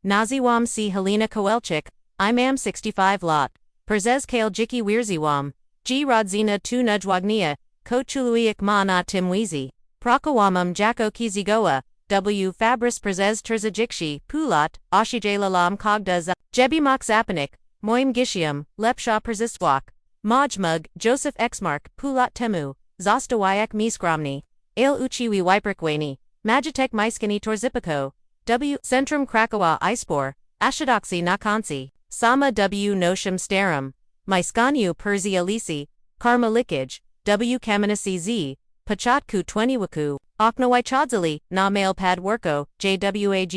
Naziwam si Helena Kowalczyk, imam 65 lot. Perzez kale jiki wierziwam. G rodzina tu nujwagnia, ko chuluiak ma na timwizi. Prakawamam jako kizigoa, w fabris perzez terzajikshi, pulat, oshijalalam kogda za. Jebi mok zapanik, moim gishium, lepsha persistwak. Majmug, Joseph Xmark, pulat temu, zostawayak miskromni. Ale uchiwi wiperkweni, magitek myskini torzipiko. W. Centrum Krakowa Ispor, Ashadoxi Nakansi, Sama W. Nosham Starum, Myskaniu Perzi Alisi, Karma Likage, W. Kamanasi Z, Pachatku 20 Waku, Oknawai Chadzali, Na Mail Pad Worko, JWA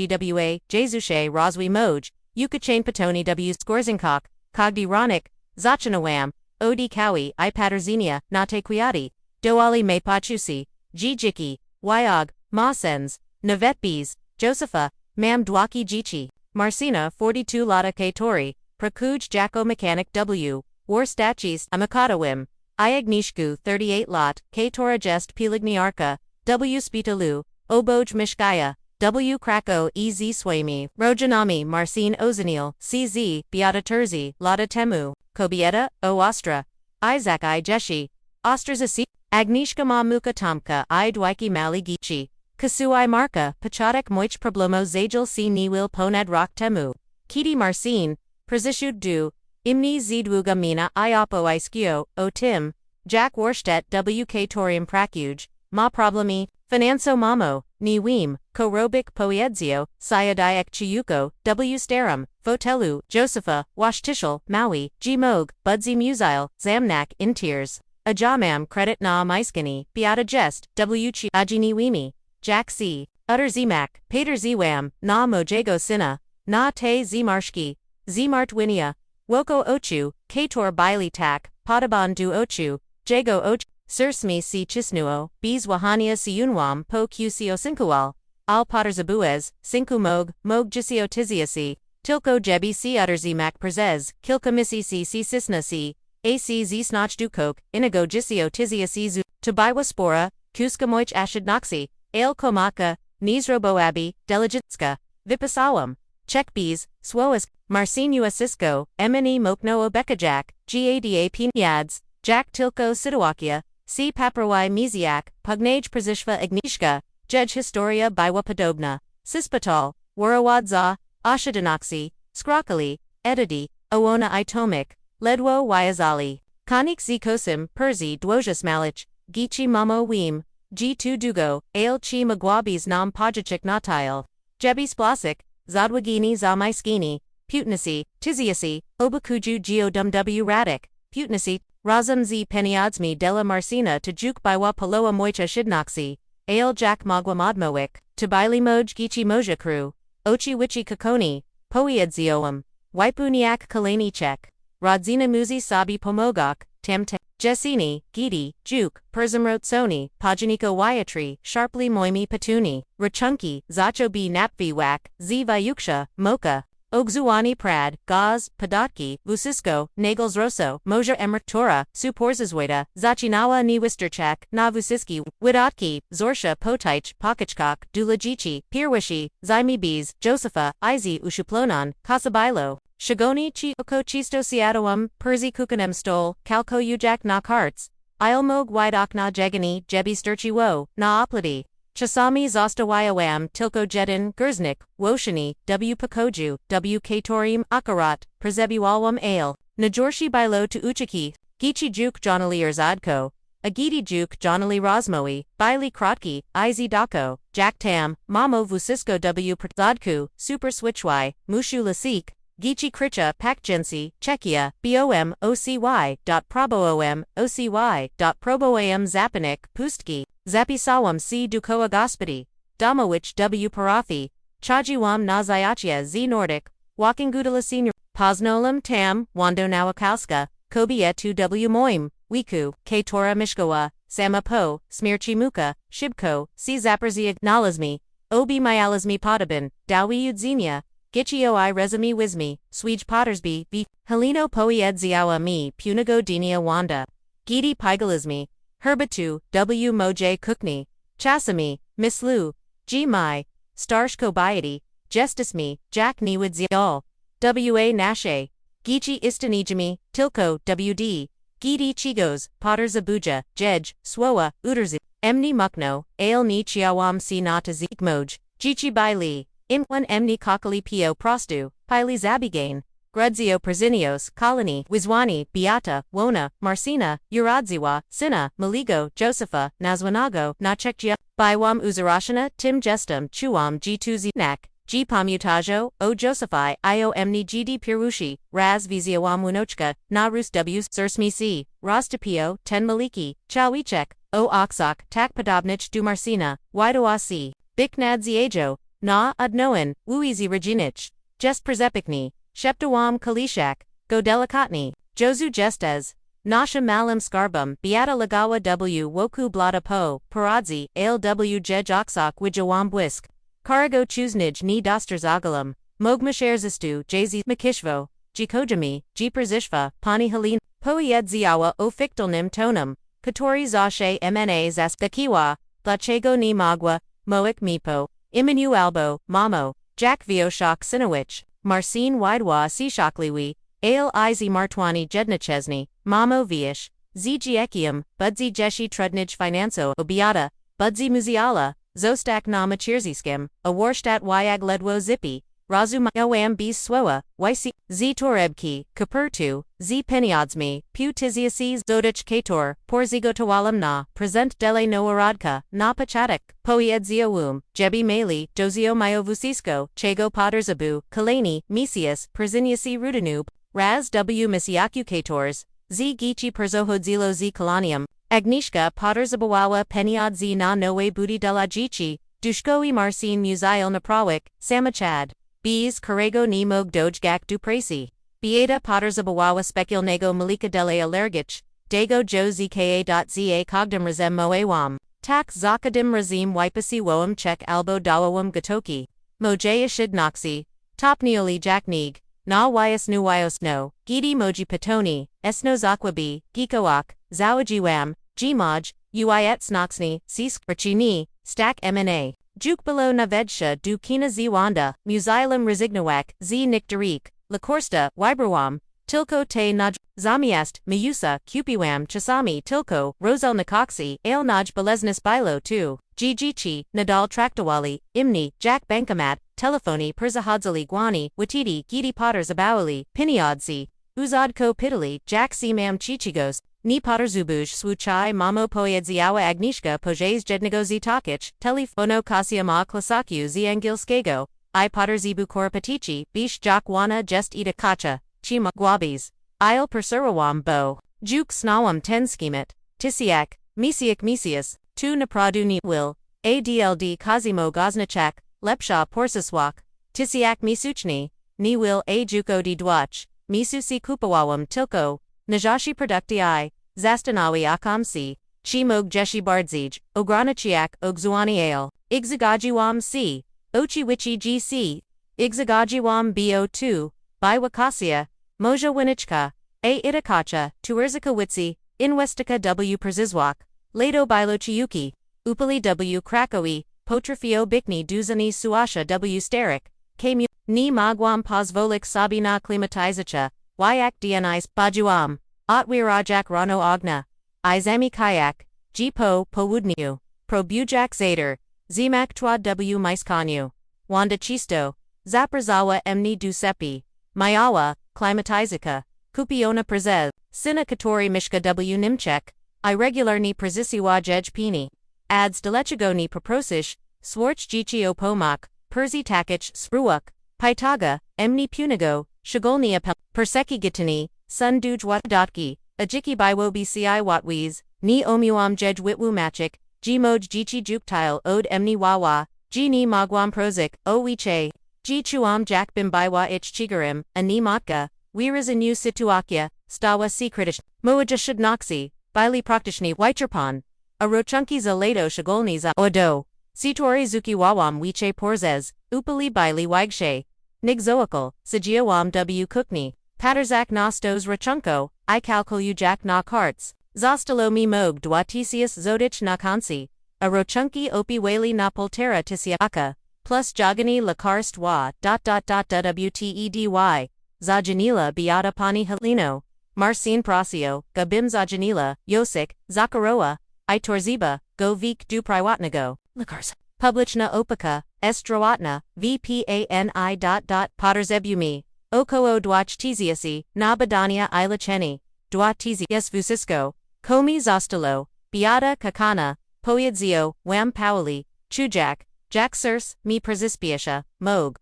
Jezushe Roswi Moj, Yukachain Patoni W. Skorzinkok, Kogdi Ronik, Zachanawam, Odi Kawi, Ipaterzenia, Nate Kwiati, Doali Mepachusi, Jiki, Wyog, Masens, Navetbis, Josepha, Mam Dwaki Jichi, Marcina 42 Lata Katori, Prakuj Jacko Mechanic W, War Stachis Amakatawim, Iagnishku 38 Lot, Katora Jest Piligniarka, W Spitalu, Oboj Mishkaya, W Krako Ez Swami, Rojanami Marcin Ozanil, CZ, Beata Terzi, Lada Temu, Kobieta, O Ostra, Isaac I Jeshi, Ostrazasi, Agnishka Ma Muka Tomka I Dwiki Mali Gichi. Kasuai Marka, Pachatek Moich Problemo Zajal Si Niwil Ponad Rock Temu. Kiti Marcin, Prezishud Du, Imni Zidwuga Mina Iopo Iskio, O Tim, Jack Warstedt WK Torium Prakuj, Ma Problemi, Finanso Mamo, Ni Weem, Korobik Poiedzio, Sayadayak Chiyuko, W Starum, Fotelu, Josepha, Washtishal, Maui, G Moog, Budsy Musile, Zamnak, In Tears. Ajamam Credit Na Myskini, Beata Jest, W Chi Ajini Wimi. Jack C. Utter Zmak, Pater Zwam, Na Mojago Sina, Na Te Zmarshki, Zmart Winia, Woko Ochu, Kator Baili Tak, Potaban Du Ochu, Jago Och, Sursmi Si Chisnuo, Bees Wahania Siunwam Po Qco Sinkual, Al Potter Zabuez, Sinku Mog Gisio Tiziasi, Tilko Jebi Si Utter Zmak Perzez, Kilka Missy Si Sisna Si, AC Z Snotch Dukok, Inigo Gisio Tiziasi Zu, Tobaiwa Spora, Kuska Moich Ashid Noxi, Ale Komaka, Nizroboabi, Delegitska, Vipasawam, Czechbees, Swoisk, Marcinua Cisco, Mne Mokno Obekajak, Gada Pinyads, Jack Tilko Sidawakia, C. Paprawai Miziak, Pugnage Przishva Ignishka, Jej Historia Bywa Podobna, Sispatal, Warawadza, Ashadanoxi, Skrakali, Edidi, Owona Itomik, Ledwo Wyazali, Kanik Zikosim, Perzi Dwojas Malich, Gichi Mamo Weem, G2 Dugo, Ale Chi Magwabis Nam Pajachik Natile, Jebi Splasik, Zadwagini Zamaiskini, Putnasi, Tiziasi, Obakuju Geodum W Radik, Putnasi, Razam Z Peniodsmi Della Marcina Tajuk Bywa Paloa Moicha Shidnoxi, Ale Jack Magwa Modmoik, Tabaili Moj Gichi Moja Crew, Ochi Wichi Kakoni, Poiedzioam, Waipuniak Kalani Chek, Rodzina Muzi Sabi Pomogok, Tamte. Jessini, Gidi, Juk, Perzimrot Soni, Pajaniko Wyatri, Sharply Moimi Patuni, Rachunki, Zacho B Napvi Wak, Z Vyuksha, Mocha, Ogzuani Prad, Gaz, Padotki, Vusisko, Nagels Rosso, Moja Emmerich Tora, Suporzazweda, Zachinawa Ni Wisterchak, Navusiski, Widotki, Zorsha Potich, Pakachkok, Dulajichi, Pirwishi, Zaimi Bees, Josepha, Izi Ushuplonan, Kasabailo. Shagoni Chi Oko Chisto Siatawam, Perzi Kukanem Stol, Kalko Ujak Na Karts, Ilmog Widok Na Jegani, Jebi Sturchi Wo, Na Opladi, Chasami Zostawayawam, Tilko Jedin, Gerznik, Woshani, W Pakoju, W Katorim, Akarat, Perzebiwalwam Ale, Najorshi Bilo to Uchiki, Gichi Juk Jonali Erzadko, Agidi Juk Jonali Rosmoi, Baili Krotki, Izi Dako, Jack Tam, Mamo Vusisko W Przadku, Super Switchwy, Mushu Lasik, Gichi Kricha Pakjensi, Czechia, BOM, OCY, Proboom, OCY, Proboam Zapanik, Pustki, Zapisawam C. Dukoa Gospodi, Damowich W. Parathi, Chajiwam Nazayachia Z. Nordic, Walkingudala Senior, Poznolam Tam, Wando Nawakowska, Kobietu W. Moim, Wiku, Katora Mishkawa, Samapo, Smirchi Muka, Shibko, C. Zaperzia Nalazmi, Obi Myalazmi Potabin, Dawi Udzinia, Gichio I Rezami Wizmi, Swej Pottersby, V. Heleno Poiedzioa Mi, Punigo Dinia Wanda, Gidi Pigalizmi, Herbatu, W. Moj Kukni, Chasami, Mislu, G. Mai, Starshko Biety, Gestus me, Jack ni would all. Wa nashe. Gichi istanijami, Tilko, WD. Gidi chigos, Potters Abuja, Jej, Swoa, Uterzi. Emni mukno, ale ni chiawam si nata zikmoj. Jichi baili. Imwan emni kakali pio prostu, pili zabigain. Grudzio Przinios, Colony, Wizwani, Beata, Wona, Marcina, Uradziwa, Sina, Maligo, Josepha, Nazwanago, Nachekjia, Biwam Uzarashana, Tim Gestum, Chuam G2Z, Nak, G Pamutajo, O Josephi, Io Emni GD Pirushi, Raz Viziawam Wunochka, Narus W. Sursmisi, Rostapio, Ten Maliki, Chawichek, O Oxok, Tak Podobnich du Marcina, Widoasi, Biknad Ziejo, Na Adnoan, Wuizi Reginich, Jest Przepikni. Sheptawam Kalishak, Go Delicatni, Josu Gestes, Nasha Malam Skarbum, Beata Lagawa W. Woku Blada Po, Paradzi, Ale W. Jej Oxok Wijawam Bwisk, Karago Chuznij Ni Dosters Agalam, Mogmasherzistu, Jz Makishvo, Jikojami, Jeperzishva, Pani Helene, Poied Ziawa O Fictalnim Tonum, Katori Zashe Mna Zastakiwa, Blachego Ni Magwa, Moik Mipo, Imanu Albo, Mamo, Jack Vioshak Sinowich. Marcin Widwa Sishakliwi, Ale Izi Martwani Jednichesny, Mamo Viish, Zgiekium, Budzi Jeshi Trudnij Financo Obiata, Budzi Muziala, Zostak na Machirziskim, a Warstadt Wyag Ledwo Zippy, Razu Oam Bis Swoa, Yc, Z Torebki, Kapurtu, Z Peniodsmi, Pu Tiziases Zodich Kator, Porzigotawalam na, Present Dele Noaradka, Na Pachatak, Poied Ziawum, Jebi Mali, Dozio Myovusisko, Chago Pottersabu, Kalani, Mesius, Prziniasi Rudanub, Raz W. Misiakukators, Z Gichi Perzohodzilo Z Kalanium, Agnishka Potterzabawawa Peniod Z na Noe Budi de la Gichi, Dushkoi Marcin Musail Naprawik, Samachad. Bees Karego ni Mog Dojgak Dupresi. Beata Potterzabawawa Specul Nego Malika Dele Alergich, Dago Jo Zka.za Cogdom Razem Moawam. Tak Zakadim Razim Wipasi Woam Chek Albo Dawawam Gatoki. Mojaya Shidnoxi. Top Neoli Jacknig. Na Wyas Nu Wyos No. Gidi Moji Patoni. Esno Zakwabi. Gikoak. Zawajiwam. Gmoj. Uyet Snoxni. Sisk. Rachini. Stack Mna. Jukbalo Navedsha du Kina Zwanda, Musailam Rezignawak, Z Nikdarik, Lakorsta, Wibrawam, Tilko te Naj, Zamiest, Mayusa, Kupiwam, Chasami, Tilko, Rosel Nakaksi, Ale Naj Beleznis Bilo 2, Gigichi, Nadal Traktawali, Imni, Jack Bankamat, Telefoni Perzahadzali Guani, Watiti, Gidi Potters Abawali, Piniodzi, Uzadko Pitali, Jack Simam Chichigos, Ni Potterzubuj Swuchai Mamo Poedziawa Agnishka Pojays Jednigozi Takich, Telefono Kasiama Klasaku Ziangilskego, I Potterzibu Korapatichi, Bish Jakwana Jest Ita Kacha, Chima Guabis, Isle Persurawam Bo, Juk Snawam Tenskimet, Tisiak, Mesiak Mesius, Tu Napradu Ni Will, ADLD Kazimo Goznachak, Lepsha Porsaswak, Tisiak Misuchni, Ni Will A Juko Di Dwach, Misusi Kupawawam Tilko, Najashi Producti, Zastanawi Akamsi, Chimog Jeshi Bardzij, Ogranachiak, Ogzuani Ale, Igzagajiwam C, Ochiwichi GC, Igzagajiwam BO2, Biwakasia, Moja Winichka, A Itakacha, Tuerzika Witsi, Inwestika W Przizwak, Lado Bilo Chiyuki, Upali W Krakowi, Potrafio Bikni Duzani Suasha W Starik, Kmu, Ni Magwam Pozvolik Sabina Klimatizacha, Wyak Dnis Bajuam, Otwirajak Rano Agna, Izami Kayak, Jipo Powudniu, Probujak Zader, Zimak Twad W Maiskanyu, Wanda Chisto, Zaprazawa Emni Dusepi, Mayawa, Klimatizika, Kupiona Prezez, Sina Katori Mishka W Nimchek, Irregular ni Prezisiwa Jej Pini, Ads Delechigo ni Paprosish, Swarch Gichi Opomak, Perzi Takich Spruak, Paitaga, Emni Punigo, Shagolni Apel, Perseki Gitani, Sun Duj Watdotki, Ajiki Biwo Bci Watwiz, Ni Omuam Jej Witwu Machik, Gmoj Gichi Juktile Ode Emni Wawa, G Ni Magwam Prozik, O Wiche, G Chuam Jak Bim Biwa Ich Chigarim, Ani Matka, Wiras Anu Situakya, Stawa Sekritish, Moaja Shadnoxi, Bili Praktishni Whicherpon, Arochunki Zalato Shagolni Za Odo, Sitori Zuki Wawam Wiche Porzez, Upali Bili Wagshe, Nigzoakal, Sijiawam W Kukni, Paterzak Nostos Rachunko, I Kalkulu Jak na Karts, Zostalo Mi Mog Dwatisius Zodich na Kansi, Arochunki Opi Wali na Poltera Tisiaka, plus jagani lakarstwa wtedy, zajanila beata pani helino, Marcin Prasio, Gabim zajanila, Yosik, Zakharoa, Itorziba, go vik du priwatnago, Lakars. Publichna opaka, estrawatna, vpani. Potterzebumi, okoo dwach tiziasi, na badania ilacheni, dwa tizias vusisko, komi zostalo, beata kakana, poyadzio, wam pauli, chujak, jaksurs, mi prazispiasha, Mog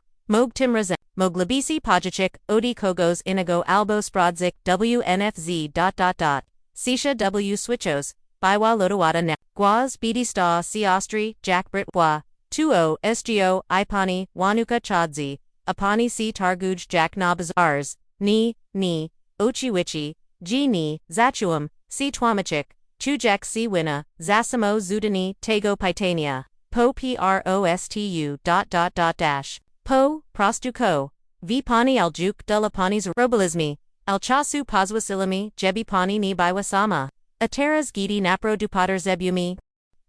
timrazen, moglabisi pajachik, odi kogos inago albo spradzik, wnfz. Sisha w switchos, biwa lodawada ne, guaz bidi sta si ostri, jackbrit wa, 20 sgo, ipani, wanuka chadzi, apani si targuj jack nabaz ars, ni, ochiwichi, ni, zachuum, si twamachik, chujak si wina, zasamo zudani, tego pitania, po prostu. Po, prostuko, vipani aljuk dulapanis robalismi, alchasu paswasilami, jebipani ni biwasama, ateras gidi napro dupater zebumi,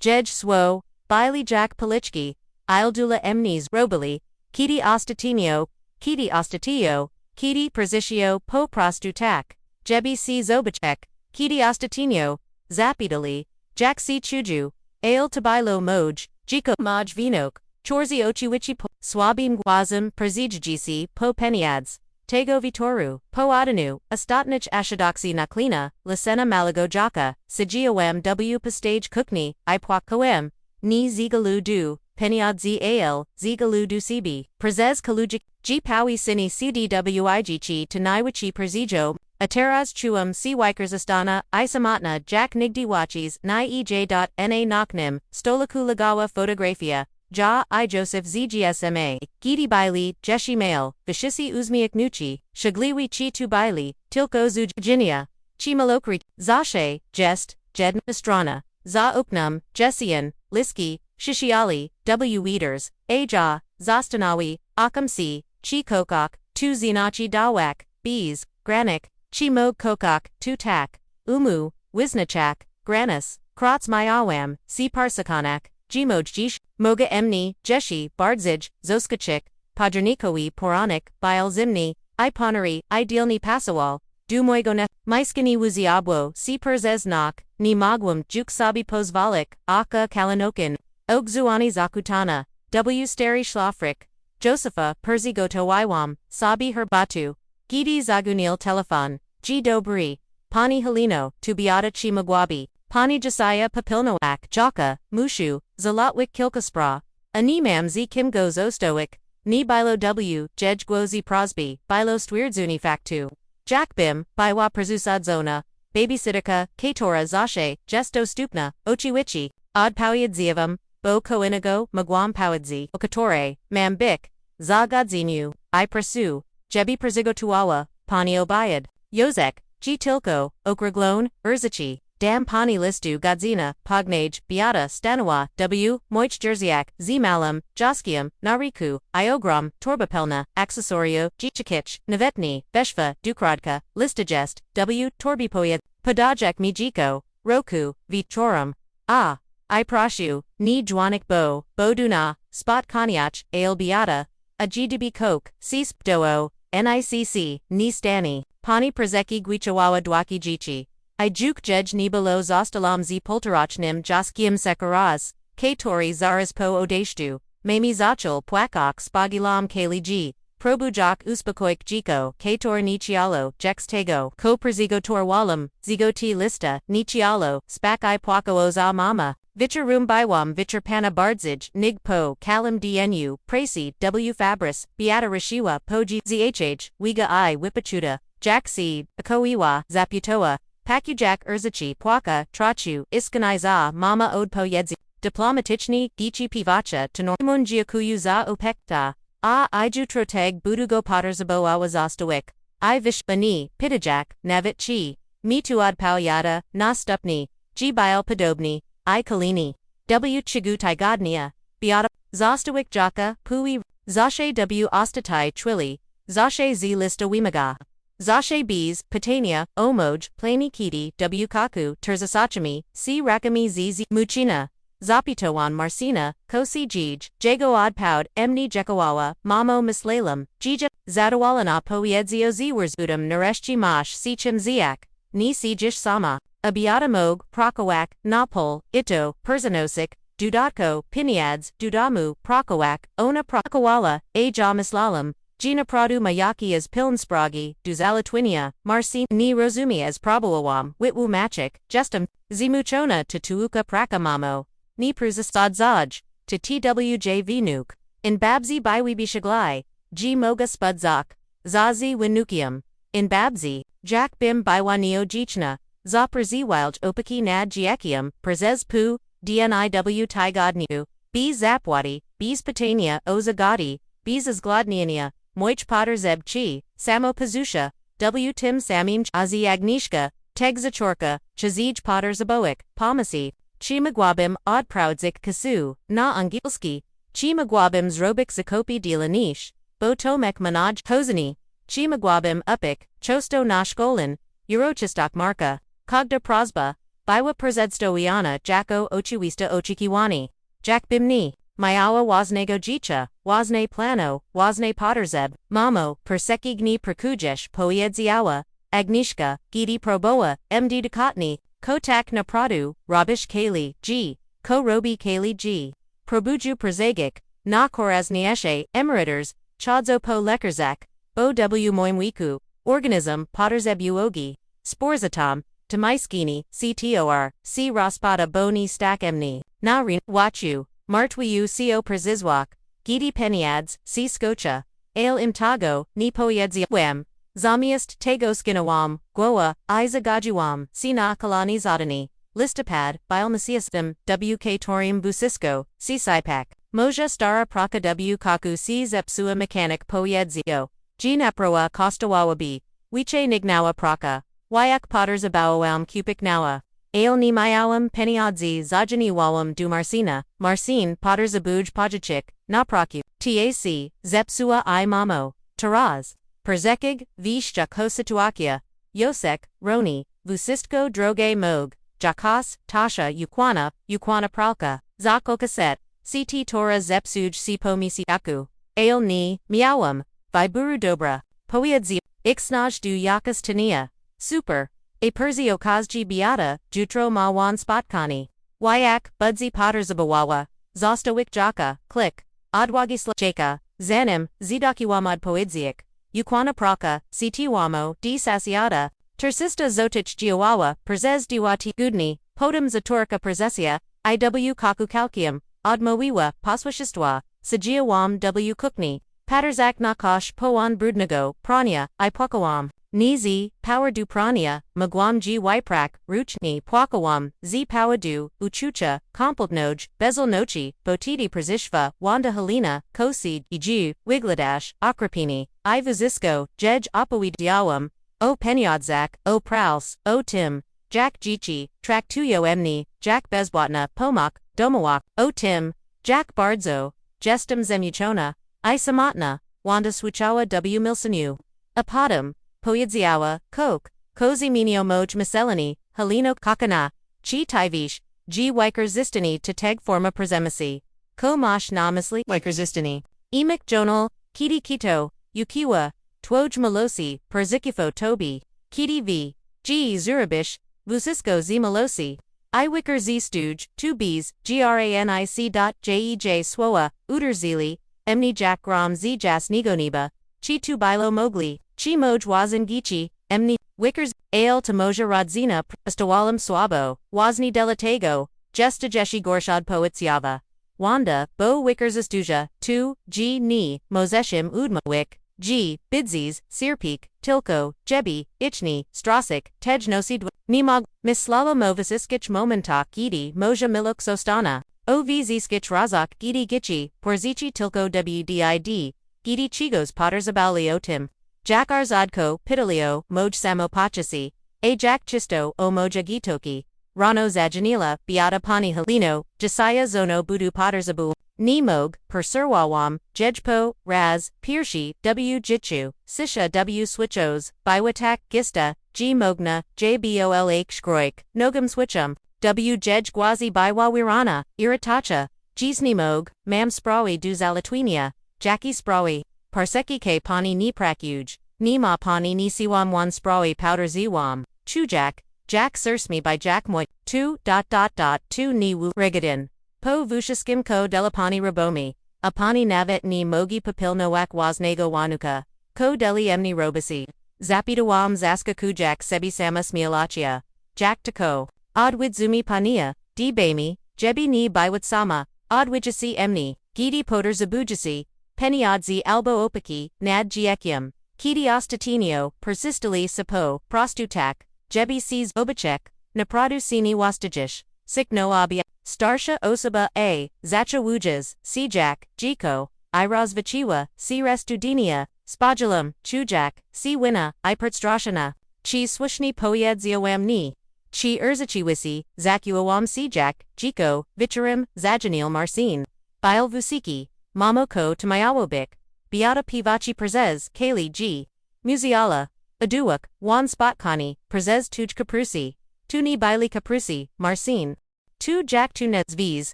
jej swo, bili jak palichki, ildula emnes robali, kiti ostatinio, kiti prezitio po prostutak, jebi si zobachek, kiti ostatinio, zapidali, jak si chuju, ale tabilo moj, jiko maj vinok, chorzi ochiwichi po, swabim guazim prezijgisi po peniads, tego vitoru, po adanu, ostatnich ashadoxi naklina, lisena malago jaka, sigiowem w pastage kukni, ipwak koem, ni zigalu du, peniad zal, zigalu du sibi, prezes kalujik, g pawi sini cdwigichi tanaiwichi prezijo, ateraz chuum si wikers astana, isamatna jak nigdi wachis, ni ej.na naknim, stolaku lagawa photografia, Ja I Joseph ZGSMA, Gidi Baili, Jeshi Mail, Vishisi Uzmiak Nuchi, Shagliwi Chi Tu Baili, Tilko Zuj Jinia, Chi Malokri, Zashe, Jest, Jed Estrana, Za Upnum, Jessian, Liski, Shishiali, W Weeders, Aja, Zastanawi, Akamsi, Chi Kokok, Tu Zinachi Dawak, Bees, Granik, Chi Mog Kokok, Tu Tak, Umu, Wisnachak, Granis, Krotz Mayawam, Si Parsakanak, Gmoj Jish, Moga Emni, Jeshi, Bardzij, Zoskachik, Padrnikowi Poranik, Bile Zimni, Iponari, Idealni Pasawal, Dumoigone, Maiskini Wuziabwo, Si Perzeznak, Ni Magwum, Juksabi Pozvalik, Aka Kalinokin, Ogzuani Zakutana, W Steri Schlafrik, Josepha, Perzigoto Waiwam, Sabi Herbatu, Gidi Zagunil Telefon, G Dobri, Pani Helino, Tubiata Chimagwabi, Pani Josiah Papilnoak, Jaka, Mushu, Zalatwik Kilkaspra, Animam Z Kim Goz Ostoik, Ni Bilo W, Jej Gwozi Prosby, Bilo Stwierdzuni Faktu, Jakbim, Biwa Prezusadzona, Babysitterka, Katora Zashe, Gesto Stupna, Ochiwichi, Od Powiadzievam, Bo Koinago, Magwam Powadzi, Okatore, Mambik, Zagadzinu, I Presu, Jebi Perzigotuawa, Pani Obayad, Yozek, G Tilko, Okraglone, Urzachi, Dam Pani Listu Gadzina, Pognage, Beata Stanawa, W, Moich Jerziak, Zmalam, Joskium, Nariku, Iogram, Torbapelna, Accessorio, Gichikich, Navetni, Veshva, Dukradka, Listajest, W, Torbipoyed, Podajek Mijiko, Roku, Vichorum, I Prashu, Ni Jwanik Bo, Boduna, Spot Kanyach, Ale Beata, Ajidibi Coke, Cis Pdoo, NICC, Ni Stani, Pani Prezeki Gwichawawa Dwaki Jichi. I juk jej nibalo zostalam z polterachnim jaskiim sekaraz, Katori zaras po odeshtu, mami zachel pwakok spagilam kali g, probujak uspakoik jiko, Kator nichialo, jex tego, ko perzigotor walam, zigoti lista, nichialo, spak I pwako oza mama, vicharum biwam vichar pana bardzij, nig po, kalim dnu, prasi, w fabris, beata rashiwa, poji, zhh, wiga I wipachuta, jack seed, akoiwa, zaputoa, Pakujak Urzachi Pwaka, Trachu, Iskanai za Mama Odpo Yedzi, Diplomatichni, Gichi Pivacha, Tenormun Giakuyu za Opekta, Iju Troteg Budugo Potterzaboa Wazostawik, I Vishbani, Pitijak, Navit Chi, Mituad Pauyada, Na Stupni, G Bile Podobni, I Kalini, W Chigutai Godnia, Beata, Zostawik Jaka, Pui, Zashe W Ostatai Twili, Zashe Z Lista Wimaga. Zashe Bees, Patania, Omoj, Plani Kiti, W Kaku, Terzasachami, C Rakami ZZ, Muchina, Zapitowan Marcina, Kosi Jij, Jago Odpoud, Emni Jekawawa, Mamo Mislalam, Jija, Zadawalana Poiedzio Ziwarzudum Nareshchi Mosh Sichim Ziak, Ni Sijish Sama, Abiata Mog, Prokawak, Napol, Ito, Persinosik, Dudotko, Piniads, Dudamu, Prokawak, Ona Prokawala, Aja Mislalam, Gina Pradu Mayaki as Pilnspragi, Duzalitwinia, Marcin ni Rozumi as Probawam, Witwu Machik, Justum, Zimuchona to Tuuka Prakamamo, ni Pruzastadzaj, to TWJ Vinuk, in Babzi Biwibi Shaglai, G Moga Spudzak, Zazi Winukium, in Babzi, Jack Bim Biwanio Jichna, Zaprzi Wilj Opaki Nad Giekium, Prezez Pu, DNIW Tigodniu, B Zapwadi, B's Patania Ozagadi, B's Zglodniania, Moich Potter Zeb Chi, Samo Pazusha, W Tim Samim Azi Agnishka, Teg Zachorka, Chazij Potter Zaboik, Palmasi, Chi Magwabim Od Proudzik Kasu, Na Angilski, Chi Magwabim Zrobik Zakopi Dilanish, Bo Tomek Manaj Kozani, Chi Magwabim Upik, Chosto Nashkolin, Eurochistok Marka, Kogda Prosba, Biwa Przedstowiana Jako Ochiwista Ochikiwani, Jack Bimni, Mayawa Waznego Jicha, Wazne Plano, Wazne Potterzeb, Mamo, Perseki Gni Perkujesh Poiedziawa, Agnishka, Gidi Proboa, MD Dukotni, Kotak na Pradu, Rabish Kali, G, Ko Robi Kali G, Probuju Przegik, Na Koraznieshe, Emeriters, Chodzo Po Lekerzak, Bo W Moimwiku, Organism, Potterzeb Uogi, Sporzatom, Tamaiskini, CTOR, C Raspada Boni Stak Emni, Narin, Wachu, Martwiu Co Przizwak, Gidi Peniads, C Skocha, Ale Imtago, Ni Poiedziawam, Zamiast Tego Skinawam, Gwoa, Iza Gajuam, Sina Kalani Zadani, Listopad, Biomasiastum, WK Torium Busisko, C Sipak, Moja Stara Praka W Kaku C Zepsua Mechanic Poiedzio, G Naproa Kostawawabi, Wiche Nignawa Praka, Wyak Potters Abawam Cupic Nawa, Ale Ni Mayawam Peniadzi Zajani Wawam Du Marcina, Marcin Potters Abuj Pajachik, Napraku, TAC, Zepsua I Mamo, Taraz. Perzekig, Vishja Kosituakia, Yosek, Roni, Vusistko Droge Mog, Jakas, Tasha Yukwana Pralka, Zako Kaset, CT Tora Zepsuj Sipo Misiaku, Ale Ni, Miawam, Viburu Dobra, Poiedzi, Ixnaj Du Yakas Tania, Super, A Perzio Kazji Beata, Jutro Mawan Spotkani, Wyak, Budzi Potterzabawawa, Zostowik Jaka, Click, Adwagisla Jaka, Zanim, Zidakiwamad Poedziak. Yukwana Praka, CT Wamo, D Sasiata, Tersista Zotich Giawawa, Przez Diwati Gudni, Podum Zaturka Prezesia, IW Kaku Kalkium, Odmowiwa, Paswashistwa, Sajia Wam W Kukni, Paterzak Nakash Poan Brudnago, Pranya, Ipokawam, Nizi, Power Du Pranya, Magwam G Wyprak, Ruchni Pwakawam, Z Powadu, Uchucha, Kompultnoj, Bezel Nochi, Botidi Przishva, Wanda Helena, Kosi, Iju, Wigladash, Akrapini, Ivuzisko, Jej Apawid Diawam, O Penyodzak, O Prals, O Tim, Jack Jichi, Trak Tuyo Emni, Jack Bezbwatna, Pomak, Domawak, O Tim, Jack Bardzo, Jestem Zemuchona, Isamatna, Wanda Swuchawa W Milsanu, Apadam, Poyedziawa, Coke, Kozi Minio Moj Miscellany, Heleno Kakana, Chi Tivish, G Wiker Zistani to Teg Forma Prezemasi, Ko Mosh Namisli Wiker Zistani, Emik Jonal, Kiti Kito, Yukiwa, Twoj Malosi, Perzikifo Tobi, Kiti V, G Zurabish, Vusisko Z Malosi, Iwiker Z Stooge, 2 Bs, Granic.jej Swoa, Uderzili, Emni Jack Ram Z Jas Nigoniba, Chi Tu Bilo Mogli, Chi Moj Wazin Gichi, Emni, Wickers, Ale Tamoja Rodzina, Prastawalam Swabo, Wazni Delatego, Gestajeshi Gorshad Poetsiava, Wanda, Bo Wickers Astuja, 2, G Ni, Mozeshim Udmawik, G, Bidzis, Sirpik, Tilko, Jebi, Ichni, Strasik, Tejnosi Nimog, Mislava Movasiskich Momentak Gidi, Moja Milok Sostana, Ovziskich Razak Gidi Gichi, Porzichi Tilko WDID, Gidi Chigos Potters Abali Otim, Jakar Zadko, Pitalio, Moj Samopachasi, A Jack Chisto, O Moja Gitoki, Rano Zajanila, Beata Pani Heleno, Jasiah Zono Budu Potterzabu, Nimog, Persurwawam, Jejpo, Raz, Pirshi, W Jitchu, Sisha W Switchos, Biwatak Gista, G Mogna, JBOLH Shkroik, Nogam Switchum, W. Jej gwazi biwa wirana, iritacha, Gisni mog, mam sprawi du zalatwinia, Jackie sprawi, parseki ke pani ni prakuj, ni ma pani ni siwam wan sprawi powder ziwam, chujak, Jack Sursmi by Jack Moy, 2. 2 ni wu rigadin. Po vushaskim ko delapani rabomi, apani navet ni mogi papilnowak wasnego wanuka, ko deli emni robasi, zapidawam zaska kujak sebi sama smialachia, Jack tako, adwidzumi pania, di bami, jebi ni biwatsama, adwijasi emni, gidi poter zabujasi, peniadzi albo opaki, nad giekium, kidi ostatinio, persistili sapo, prostutak, jebi sees obachek, napradu sini wastajish, sik no abia, starsha osaba a, zacha wujas, si jack, jiko, iraz vachiwa, si restudinia, spajulum, chujak, si wina, ipertstrashana, chi swishni poiedzioam ni, chi urzachiwisi, zakuawam si jack, jiko, vicharim, zajanil marcin, bile vusiki, mamoko tamayawobik, beata pivachi prezes, kali g, muziala, aduak, wan spotkani, prezes tuj kaprusi, tuni bili kaprusi, marcin. 2 Jack 2 Netzviz,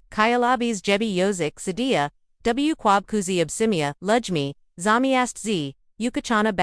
Kyalabis Jebi Yozik Sadia, W Quabkuzi Absimia, Lujmi, Zamiast Z, Yukachana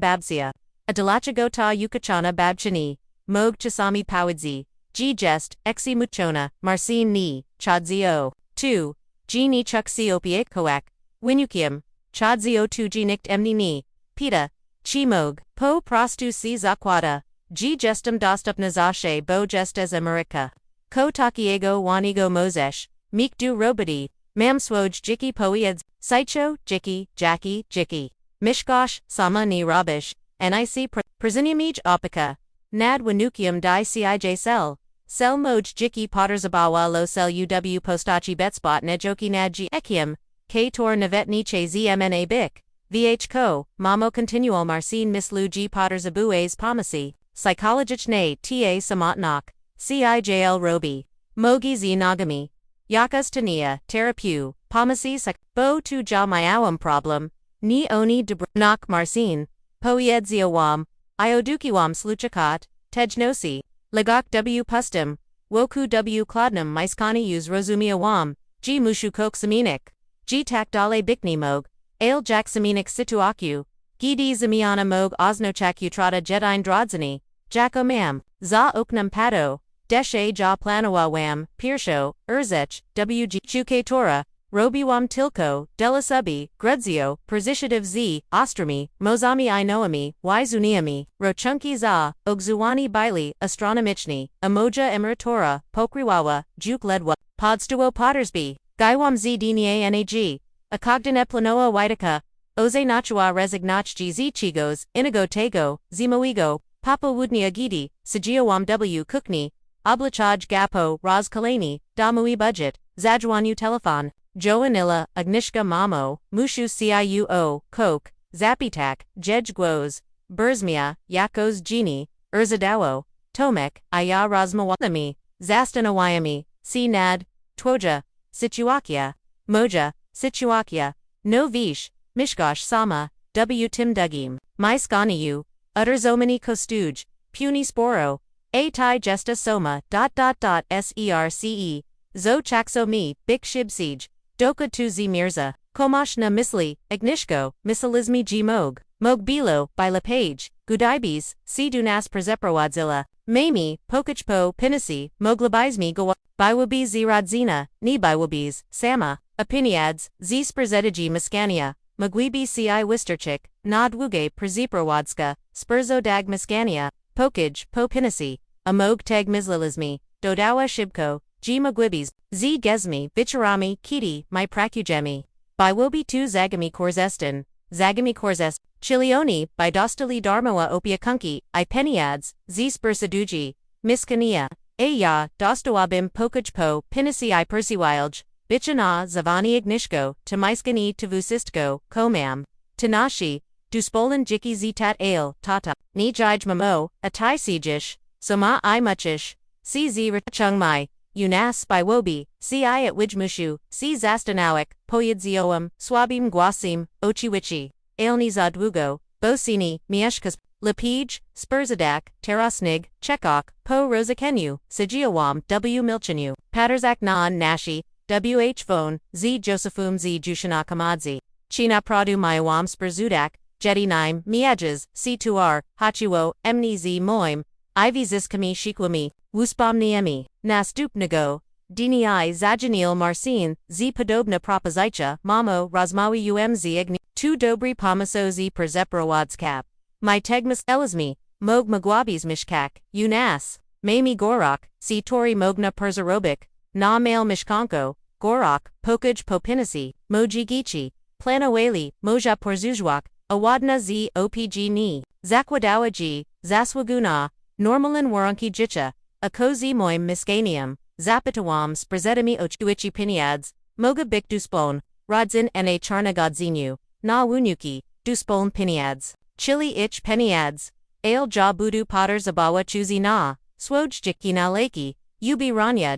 Babsia, Adalachagota Yukachana Babchani, Mog Chasami Powidzi, G Jest, Exi Muchona, Marcin Ni, Chadzio. 2. G Ni Chuksi Opiate Koak, Winukium, Chadzio 2 G Nikt Emni Ni, Pita, Chimog, Po Prostu Si Zakwada. G gestum dostup nazashe bo gestes america. Ko takiego wanigo mozesh, meek du robadi, mam swoj jiki poieds, saicho, jackie, mishkosh, sama ni rabish, nic preziniamij opika. Nad wanukium di cij sel moj jiki potterzabawa lo sel uw postachi betspot nejoki nad g ekium, k tor navetni che zmna bik, vh ko, mamo continual marcin mislu g potterzabues pomasi. Psychologich ne ta samatnak, cijl robi, mogi z nagami, yakas tania, terapu, pomasi bo tu ja mayawam problem, ni oni debrak marcin, poiedziowam, iodukiwam sluchakat, tejnosi, legok w pustum, woku w klodnum maiskani use rozumiawam, g mushu kok saminik, g tak dale bikni mog, ale jak saminik situaku, gidi zamiana mog osnochak utrata jedine drodzani, Jacko mam, za oknum pato, deshe ja planawa wam, pirsho, urzech, wg chuke tora, robiwam tilko, delasubi, grudzio, persitiative z, ostrami, mozami I noami, yzuniami, rochunki za, ogzuwani bili, astronomichni, emoja emeratora, pokriwawa, juk ledwa, podstuo pottersby, gaiwam z dnie nag, akogdan eplanoa witica, oze nachua resignach gz chigos, inigo tego, zimoigo, Papa Wudnia Gidi, Sajiawam W. Kukni, Oblichaj Gapo, Raz Kalani, Damui Budget, Zajwanu Telefon, Joanilla, Agnishka Mamo, Mushu Ciuo, Coke, Zapitak, Jej Gwoz, Burzmia, Yakos Genie, Urzadawo, Tomek, Aya Razmawalami, Zastanawayami, Nad, Twoja, Situakia, Moja, Situakia, No Vish, Mishgosh Sama, W. Tim Dugim, Maiskaniu, Utterzomani Kostuj, Puni Sporo, A Tai Gesta Soma, Serce, Zo Chaksomi, Bik Shibsij, Doka Tu Z Mirza, Komashna Misli, Agnishko, Misalizmi G Mog, Mog Bilo, by Lepage, Gudaibis, Si Dunas Prezeprowadzilla, Mami, Pokachpo, Pinasi, Moglabizmi Gawa, Biwabi Ziradzina, Ni Biwabis, Sama, Opiniads, Z Sprezedigi Miskania, Magwibi Ci Wisterchik, Nodwuge Prezeprowadska, Spurzo Dag Miskania, Pokaj, Po Pinasi, Amog Teg Mislilizmi, Dodawa Shibko, G Magwibis, Z Gezmi, Vicharami, Kiti, My Prakujemi. By Wobi Tu Zagami Korzestin, Zagami Korzest, Chilioni, by Dostali Darmoa Opiakunki, I Peniads, Z Spursaduji, Miskania, Aya, Dostawabim Pokaj Po, Pinasi I Persiwilj, Bichana Zavani Ignishko, Tamaiskani Tavusistko, Komam, Tanashi, Duspolan Jiki Zitat Ale, Tata, Ni Jij Mamo, Atai Sijish, Soma I Muchish, CZ Rachungmai, Unas by Wobi, Ci at Wijmushu, C Zastanawik, Poyedzioam, Swabim Gwasim, Ochiwichi, Ailni Zadwugo, Bosini, Mieshkas, Lepij, Spurzadak, Terosnig, Chekok, Po Rosakenu, Sigiawam, W. Milchenu, Paterzak Naan Nashi, W.H. Phone, Z. Josephum Z. Jushanaakamadzi, China Pradu Mayawam Spurzudak, Jetty Nime, Miages, C2R, Hachiwo, Emni Z. Moim, Ivy Ziskami Shikwami, Wuspomniemi, Nastup Nago, Dini I. Zajanil Marcin, Z. Podobna Propozycha, Mamo, Razmawi UMZ Igni, Tu Dobri Pomaso Z. Perzeprowadskap, My Tegmas Elizmi, Mog Magwabis Mishkak, Unas, Mami Gorok, C. Tori Mogna Perzerobic, Na Male Mishkanko, Gorok, Pokaj Popinasi, Moji Gichi, Planawali, Moja Porzuzwak, Awadna Z. Opg Ni, Zakwadawa G. Zaswaguna, Normalin Warunki Jicha, Akozi Moim Misganium, Zapatawam Sprzedami Ochuichi Piniads, Moga Bik Duspon, Rodzin Na Charna Godzinu, Na Wunyuki, Duspon Piniads, Chili Ich Peniads, Ale Ja Budu Potters Abawa Chuzi Na, Swoj Jiki Na Laki, Ubi Ranya.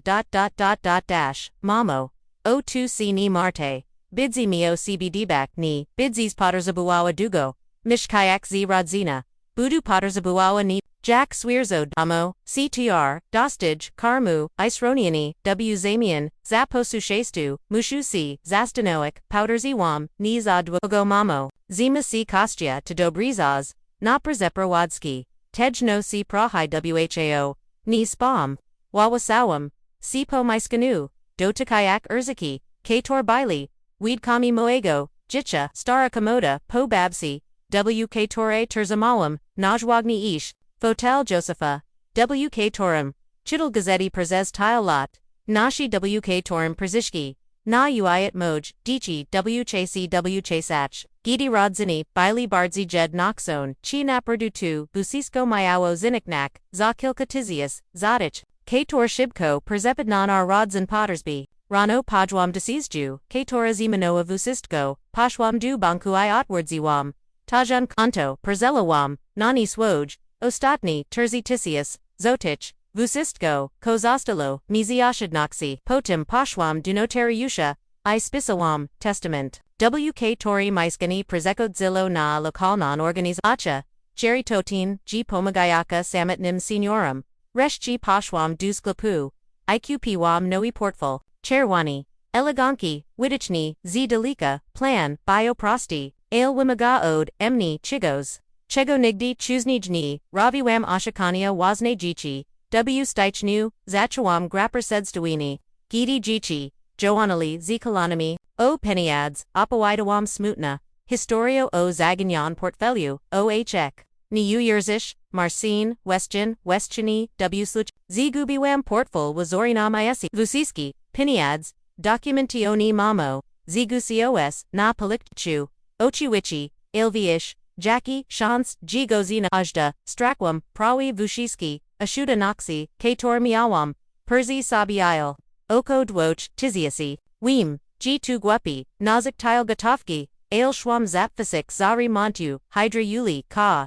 Mamo, O2C Ni Marte, Bidzi Mio CBD Ni, Bidzis Potters Abuawa Dugo, Mishkayak Z Rodzina, Budu Potters Abuawa Ni, Jack Swierzo Damo, CTR, Dostage, Karmu, Isroniani, W. Zamian, Zaposu Shestu, Mushusi, Zastanoic, Powders Iwam, Nizadwogo Mamo, Zima C. Kostya to Dobrizaz, Naprzeprowadski, Tej no C. Prahai Whao, Ni Spam, Wawasawam, Sipo Maiskanu, Dotakayak Urzaki, Kator Baili, Weedkami Moego, Jicha, Stara Komoda, Po Babsi, W. Tore Terzamawam, Najwagni Ish, Fotel Josepha, W. Torum, Chittle Gazzetti Prezes Tilelat, Nashi W. Torum Przishki, Na Uiat Moj, Dichi W. Chasach, Gidi Rodzini, Baili Bardzi Jed Noxone, Chi Naperdu 2, Busisko Mayawo Ziniknak, Zakilka Tizius, Zadich, Kator Shibko Perzepidnan R. Rodzin Pottersby, Rano Pajwam Desizju, Katora Zimanoa Vusistko, Pashwam Du Bankuai Otwardziwam, Tajan Kanto, Perzelawam, Nani Swoj, Ostatni, Terzi Tisius, Zotich, Vusistko, Kozostalo, Miziashadnoxi, Potim Pashwam Dunoteriusha, I Spisawam, Testament, WK Tori Maiskani Prezekodzilo na Lokalnan Organiz Acha, Jerry Totin, G Pomagayaka Samitnim Seniorum, Reshchi Pashwam Dusklapu, IQPwam Noi Portful, Cherwani, Eleganki, Widichni, Z Delika, Plan, Bioprosti, Ale Wimaga Ode, Emni, Chigos, Chego Nigdi Chuznijni, Raviwam Ashakania Wazne Jichi, W Steichnu, Zachawam Grapper Sedstawini, Gidi Jichi, Joannali Zikalanami, O Peniads, Apawidawam Smutna, Historio O Zaganyan Portfelio, O Hek, Ni Uyerzish, Marcin, Westchini, W Sluch, Zgubiwam Portful Wazorina Maesi, Vusiski, Piniads, Documentioni Mamo, Zgusios, Na Palikchu, Ochiwichi, Ilviish, Jackie, Shans, G Gozina Ajda, Strakwam, Prawi Vushiski, Ashuda Noxi, Kator Miawam, Perzi Sabiil, Oko Dwoch, Tiziasi, Weem, G Tugwapi, Nazik Tile Gatofki, Ale Schwam Zapfasik Zari Montu, Hydra Yuli, Ka,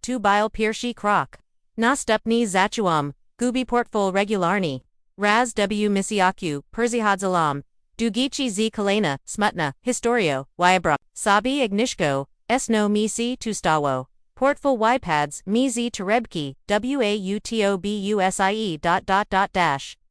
Tu Bile Pirshi Krok, Nastupni Zachuam, Gubi Portfol Regularni, Raz W Misiaku, Perzi Hadzalam, Dugichi Z Kalena, Smutna, Historio, Wyabra, Sabi Ignishko, Esno Misi Tustawo, Portful Ypads, Mizi Terebki, Wautobusie.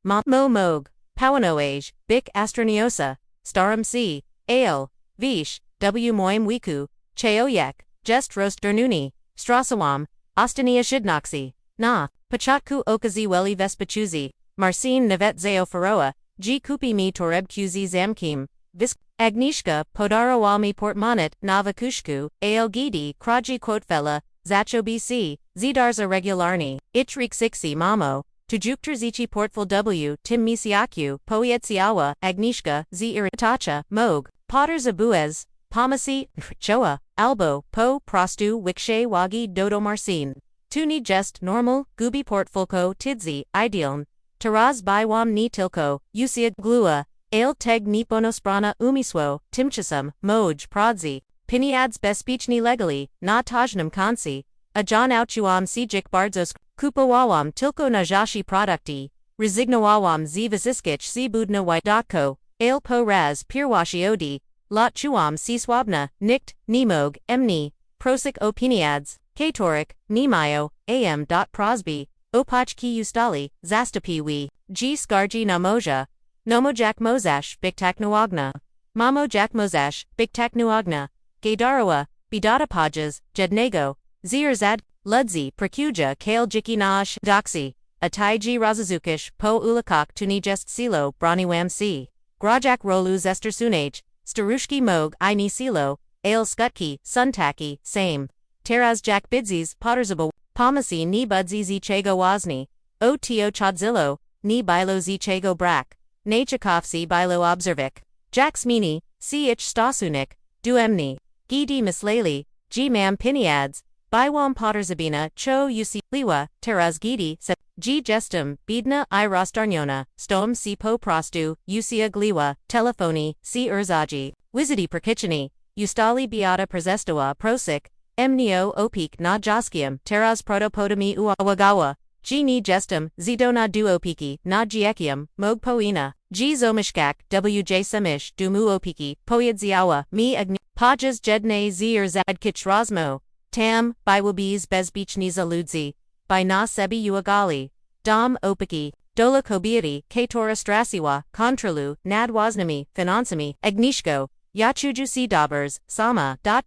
Mo Mog, Pawanoage, Bik Astroniosa, Starum C, Ale, Vish, W Moim Wiku, Cheoyek, Jest Rost Dernuni, Strasawam, Ostania Shidnoxi, Na, Pachatku Okazi Weli Vespachuzi, Marcin Navet Zeo Faroa, G Kupi Mi Toreb QZ Zamkim, Visk, Agnishka, Podarawalmi Portmonet, Navakushku, Al Gidi, Kraji Quotfella, Zacho BC, Zidarza Regularni, Ichrik Sixi Mamo, Tujuktr Zichi Portful W, Tim Misiaku, Poietsiawa, Agnishka, Z Iritacha, Mog, Potter Zabuez, Pomasi, Choa, Albo, Po, Prostu, Wikshe Wagi Dodo Marcin, Tuni Jest Normal, Gubi Portfulko, Tidzi, Idealn, Taraz Baiwam Ni Tilko, Usia Glua, Ale Teg Niponosprana Umiswo, Timchasum, Moj Prodzi, Piniads Bespichni Legally, Na Tajnam Kansi, Ajan Auchuam Sijik Bardzos, Kupawawam Tilko Najashi Produkti, Rezignawawam Z Vasiskich Si Budna White.co, Ale Po Raz Pirwashi Odi, Lot Chuam Si Swabna, Nikt, Nimog, Emni, Prosik O Piniads, Katorik, Nemayo, am. Prosby, Opachki Ustali, Zastapi we, G. Skarji Namoja, Nomojak Mozash, Biktak Nuagna, Mamojak Mozash, Biktak Nuagna, Gaydarawa, Bidata Pajas, Jednego, Zirzad, Ludzi, Prakuja, Kale Jiki Naash, Doxy, Ataiji Razazukish, Po Ulakak Tunijest Silo, Braniwam C. Grajak Rolu Zester Sunage, Starushki Mog, Ini Silo, Ale Skutki, Suntaki, Same. Teraz Jack Bidzies, Pottersabo, Pomasi ni Budzi Zichego Wozni, O Tio Chodzillo, ni Bilo Zichego Brak, Nachakofsi Bilo Observik, Jack Smini, C. Ich Stasunik, Duemni, Gidi Mislali, G. Mam Piniads, Biwam Potterzabina, Cho Uc Liwa, Teraz Gidi, G. Gestum, Bidna I Rostarnyona, Stom C. Po Prostu, Ucia Gliwa, Telefoni, C. Urzaji, Wizidi Perkichini, Ustali Beata Prezestoa Prosik, Mneo Opik na Joskium, Teraz Protopodami Uawagawa, G. Ni Gestum, Zidona Duopiki, na Giekium, Mogpoina, G. Zomishkak, WJ Samish, Dumu Opiki, Poyedziawa, Mi Agni, Pajas Jedne Zir Zadkich Rosmo, Tam, Biwabiz Bezbichniza Ludzi, by Na Sebi Uagali, Dom Opiki, Dola Kobiati, Katora Strasiwa, Contralu, Nad Waznami, Finansami, Agnishko, Yachuju Si Dabbers, Sama, dash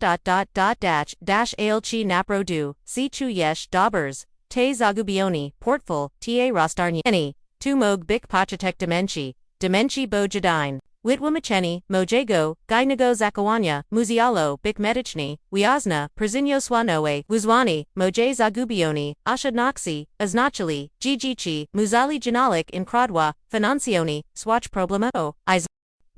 Ailchi Naprodu, Si Chu Yesh Dabbers, Te Zagubioni, Portful, Ta Rostarni, Tumog Bik Pachatek Demenchi Bo Jadine, Witwamacheni, Mojego, Gainago Zakawanya, Muzialo, Bik Medichni, Wiazna, Przinyo Swanoe, Wuzwani, Moje Zagubioni, Ashadnoxi, Aznachali, Gigichi, Muzali Janalik in Kradwa, Financioni, Swatch Problemo,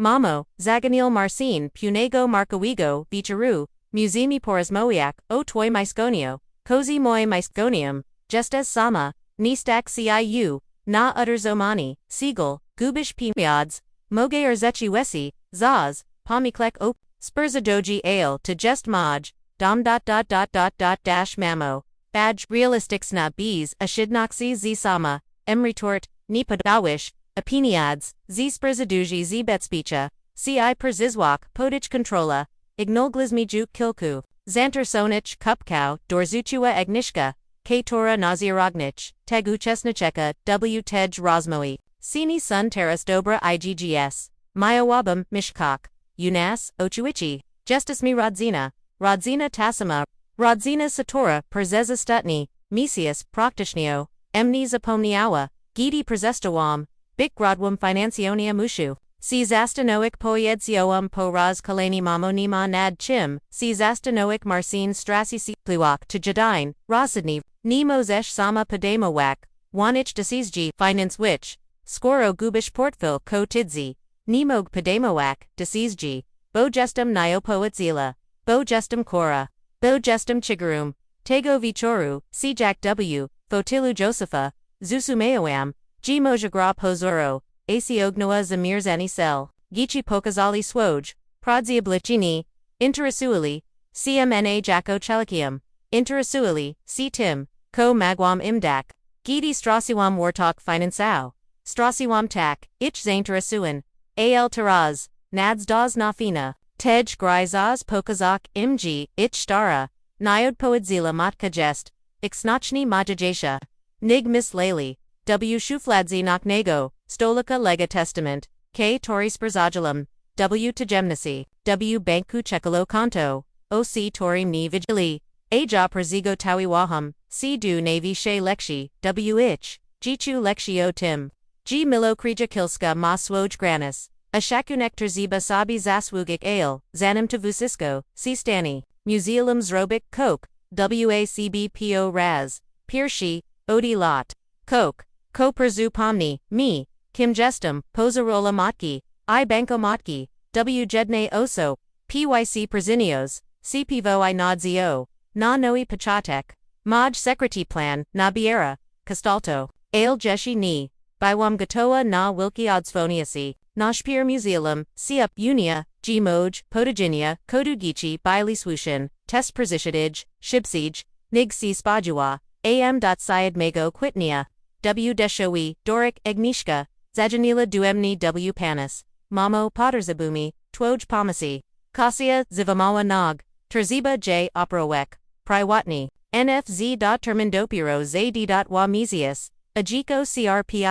Mamo, Zaganil Marcin, Punego Markawigo, Vicharu, Musimi Porismoiak, O Toy Mysconio, Cozy Moi Mysconium, Gestes Sama, Nistak Ciu, Na Utterzomani, Siegel, Gubish Pimiads, Moge Erzechi Wesi, Zaz, Pomiklek Op, Spurzadoji Ale to Jest Maj, Dom. Dash Mamo, Badge, Realistic Sna Bees, Ashidnoxi Z Sama, Retort, Nipadawish, Opiniads, Z Spurzaduji Z Betspicha, Ci Perzizwak, Podich Controla, Ignolglizmi Juk Kilku, Xanter Sonich, Kupkow, Dorzuchua Agnishka, Katora Nazirognich, Teguchesnicheka, W. Tej Rosmoi, Sini Sun Teras Dobra Iggs, Mayawabam, Mishkok, Unas, Ochuichi, Justismi Rodzina Tassima, Rodzina Satora, Perzeza Stutni, Mesius, Proktishniyo, Emni Zapomniawa, Gidi Prezestawam, Bik Grodwam Financionia Mushu, Si Zastanoic Poyedzioam Po Raz Kalani Mamo Nima Nad Chim, Si Zastanoic Marcin Strassi Si Pliwak to Jadine, Rosidni, Ni Mozesh Sama Pademawak, Wanich Desizji, Finance Witch, Skoro Gubish Portfil Ko Tidzi, Nimog Pademawak, Desizji, Bo Justum Niopoetzila, Bo Justum Kora, Bo Justum Chigarum, Tego Vichoru, Sijak W, Fotilu Josepha, Zusumeoam, G Mojagra Pozoro, Asiognoa Zamir Zanisel, Gichi Pokazali Swoj, Pradziablichini, Interasuali, CMNA Jacko Chelikium, Interasuali, C Tim, Ko Magwam Imdak, Gidi Strasiwam Wartok Finansau, Strasiwam Tak, Ich Zainterasuan, Al Taraz, Nads Daz Nafina, Tej Grizaz Pokazak Img, Ich Stara, Nyod Poedzila Matka Jest, Ixnachni Majajesha, Nig Miss Lali, W. Shufladzi Naknego, Stolika Lega Testament, K. Tori Spurzajalum, W. Tajemnasi, W. Banku Chekalo Kanto, O. C. Tori Mni Vigili, Aja Perzigo Tawi Waham, C. Du Navy She Lekshi, W. Ich, Jichu Lekshio Tim, G. Milo Krija Kilska Ma Swoj Granis, Ashakunekter Ziba Sabi Zaswugik Ale, Zanim Tavusisko, C. Stani, Museum Zrobik Coke, WACBPO Raz, Pirshi, Odi Lot, Coke, Koperzu Pomni, Me, Kim Gestum, Pozarola Motki, I Banko Motki, W. Jedne Oso, PYC Prezinios, CPVO I Nadzio, Na Noi Pachatek, Maj Secreti Plan, Na Biera, Castalto, Ale Jeshi Ni, Biwam Gatoa Na Wilki Odsphoniasi, Nashpir Museum, Siup Unia, G Moj, Podaginia, Kodugichi, Bili Swooshin, Test Persishadij, Shibsij, Nig Si Spajua, Am. Syed Mago Quitnia, W. Deshowi, Doric, Agnishka, Zajanila Duemni W. Panis, Mamo Potterzabumi, Twoj Pomasi, Kasia Zivamawa Nog, Terziba J. Operawek, Priwatni, NFZ. Termindopiro zd. Wamesius. Ajiko crpi.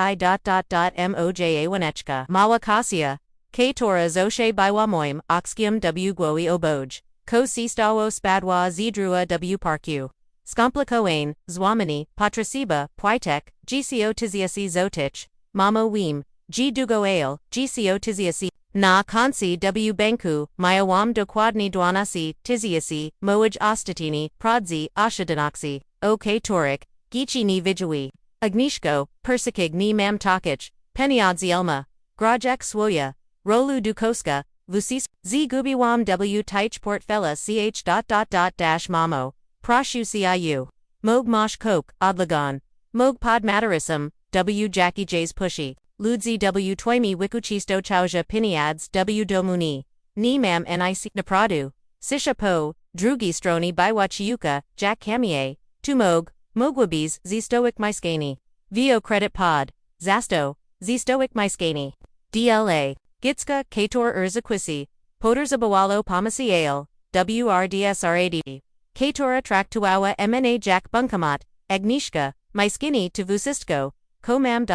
Moja Wanechka. Mawa Kasia. K Tora Zoshe Biwa Moim. Oxkium w Gwoi Oboj. Ko Sistawo Spadwa Zdrua w Parku. Skomplikoane, Zwamini, Patrasiba, Pwitek, GCO Tiziasi Zotich, Mamo Weem, G Dugo Ale, GCO Tiziasi, Na Kansi W Banku, Mayawam Dokwadni Dwanasi, Tiziasi, Moaj Ostatini, Pradzi, Ashadanoxi, OK Torik, Gichi ni Vijui, Agnishko, Persikig ni Mam Takich, Peniadzi Elma, Grajak Swoya, Rolu Dukoska, Vusis, Z Gubiwam W Taich Portfella ch. Mamo. Proshu Ciu. Mog Mosh Coke, Odlagon. Mog Pod Matarisum, W Jackie J's Pushy. Ludzi W Twaimi Wikuchisto Chauja Piniads W Domuni. Ni Mam Nic Napradu. Sisha Po, Drugi Stroni Biwachiuka, Jack Camie. Tumog, Mogwabis Z Stoic Myskani. Vo Credit Pod. Zasto, Z Stoic Myskani. DLA. Gitska, Kator Urzaquisi. Poters Abawalo Pomasi Ale. WRDSRAD. Katora Traktuawa MNA Jack Bunkamat, Agnishka, Myskini to Vusistko, Komam.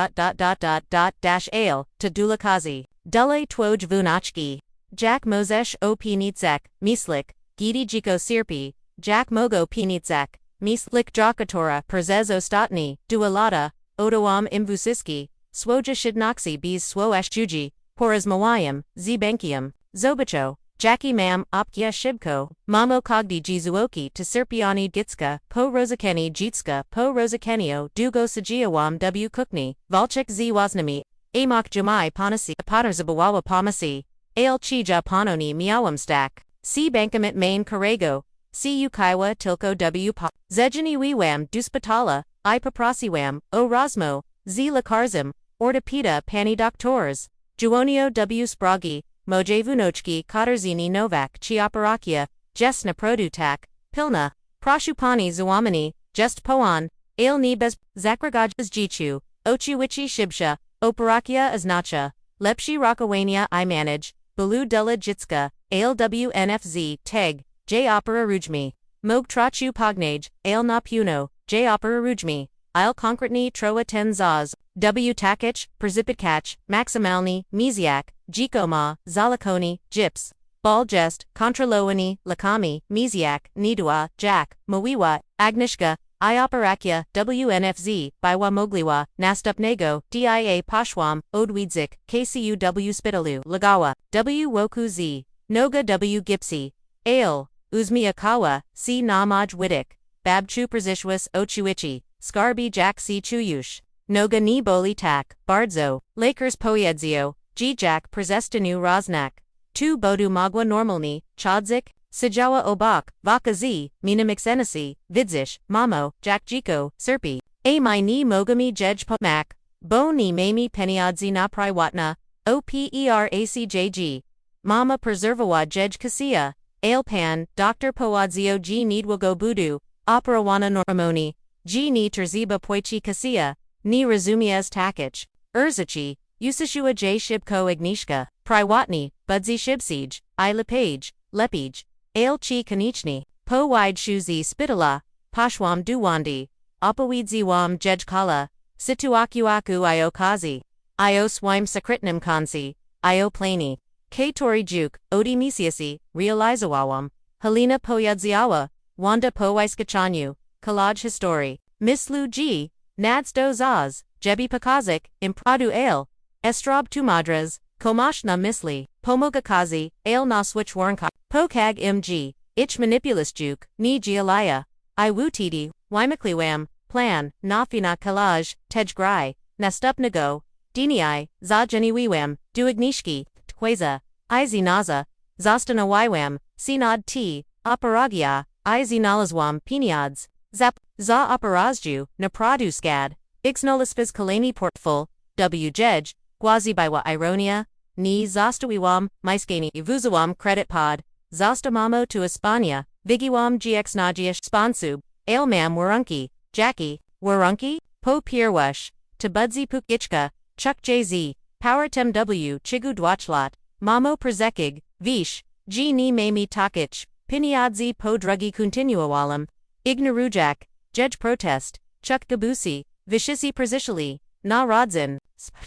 Ale, to Dulakazi, Dule Twoj Vunachki, Jack Mozesh O Pinitzek, Mislik, Gidi Jiko Sirpi, Jack Mogo Pinitzek, Mislik Drakatora Perzez Ostatni, Dualata, Odoam Imvusiski, Swoja Shidnoxi Bees Swoash Juji, Poraz Mawayam, Zbankium, Zobacho. Jackie Mam Opkia Shibko, Mamo Kogdi Jizuoki to Sirpiani Gitska, Po Rosakeni Jitska, Po Rosakenio, Dugo Sajiawam W Kukni, Valchik Z Waznami, Amok Jamai Panasi, Potterzabawawa Pomasi, Ale Chija Panoni Miawam Stack, C Bankamit Main Karego, C Ukaiwa Tilko W Pa, Zejani Wiwam Duspatala, I Paprasiwam, O Rosmo, Z Lakarzim, Ortopeda Pani Doctors, Juonio W Spragi, Moje Vunochki Katarzini Novak Chiaparakia, Jesna Produtak, Pilna, Prashupani Zawamani, Jest Poan, Ale Nibes, Zakragaj Jichu, Ochiwichi Shibsha, Oparakia Aznacha, Lepshi Rakawania I Manage, Balu Dula Jitska, Ale WNFZ, Teg, J Opera Rujmi, Mog Trachu Pognage, Ale Napuno, J Opera Rujmi, Il Konkretni Troa Ten Zaz, W Takich, Perzipitkach, Maximalni, Miziak, Jikoma, Zalakoni, Jips, Baljest, Contralowani, Lakami, Miziak, Nidua, Jack, Mawiwa, Agnishka, Ioparakia, WNFZ, Biwa Mogliwa, Nastupnego, DIA Pashwam, Odwiedzik, KCUW Spitalu, Lagawa, W Woku Z, Noga W Gipsy, Ale, Uzmiakawa, C Namaj Widik, Babchu Przishwas Ochuichi, Skarbi Jack C Chuyush, Noga Ni Boli Tak, Bardzo, Lakers Poyedzio, G Jack Przestanu Rosnak, Tu Bodu Magwa Normalni, Chodzik, Sijawa Obak, Vaka Z, Mina Mixenasi, Vidzish, Mamo, Jack Jiko, Serpi, A My Ni Mogami Jej Pomak, Bo Ni Mami Peniadzi Na Priwatna, OPERACJG, Mama Preservawa Jej Kasia, Ailpan, Dr. Poadzio G Nidwago Budu, Operawana Normoni, G Ni Terziba Poichi Kasia, Ni Razumiez Takich, Urzachi, Usashua J Shibko Agnishka, Priwatni, Budzi Shibsij, I Lepage, Lepij, Ale Chi Kanichni, Po Wide Shuzi Spitala, Pashwam Duwandi, Opawidziwam Jejkala, Situakuaku Io Kazi, Io Swime Sakritnam Kansi, Io Plani, K Tori Juk, Odi Misiasi, Realizawawam, Helena Poyadziawa, Wanda Powaiskachanyu, Kalaj Histori, Mislu G, Nadsto Zaz, Jebi Pakazik, Impradu Ale, Estrab Tumadras, Komashna Misli, Pomogakazi, Ale na Switch Warnka, Pokag MG, Ich Manipulus Juk, Ni Gialaya, I Wutidi, Wimakliwam, Plan, Nafina Kalaj, Tejgrai, Nastupnago, Dinii, Zajaniwiwam, Duignishki, Tkweza, Izinaza, Zastana Wiwam, Sinad T, Operagia, Izinalazwam Piniads, Zap, Za Operazju, Napradu Skad, Ixnolispis Kalani Portful, W Jej, Guazibiwa Ironia, Ni Zastawiwam, Myskani Ivuzawam Credit Pod, Zastamamo to Espana, Vigiwam GX Najiash Spansub, Ailmam Warunki, Jackie, Warunki, Po Pierwash, Tabudzi Pukichka, Chuck JZ, Powertem W Chigu Dwachlat, Mamo Przekig, Vish, G Ni Mami Takich, Piniadzi Po Drugi Continuawalam, Ignorujak, Jej protest, Chuk gabusi, Vishisi prezishali, na rodzin,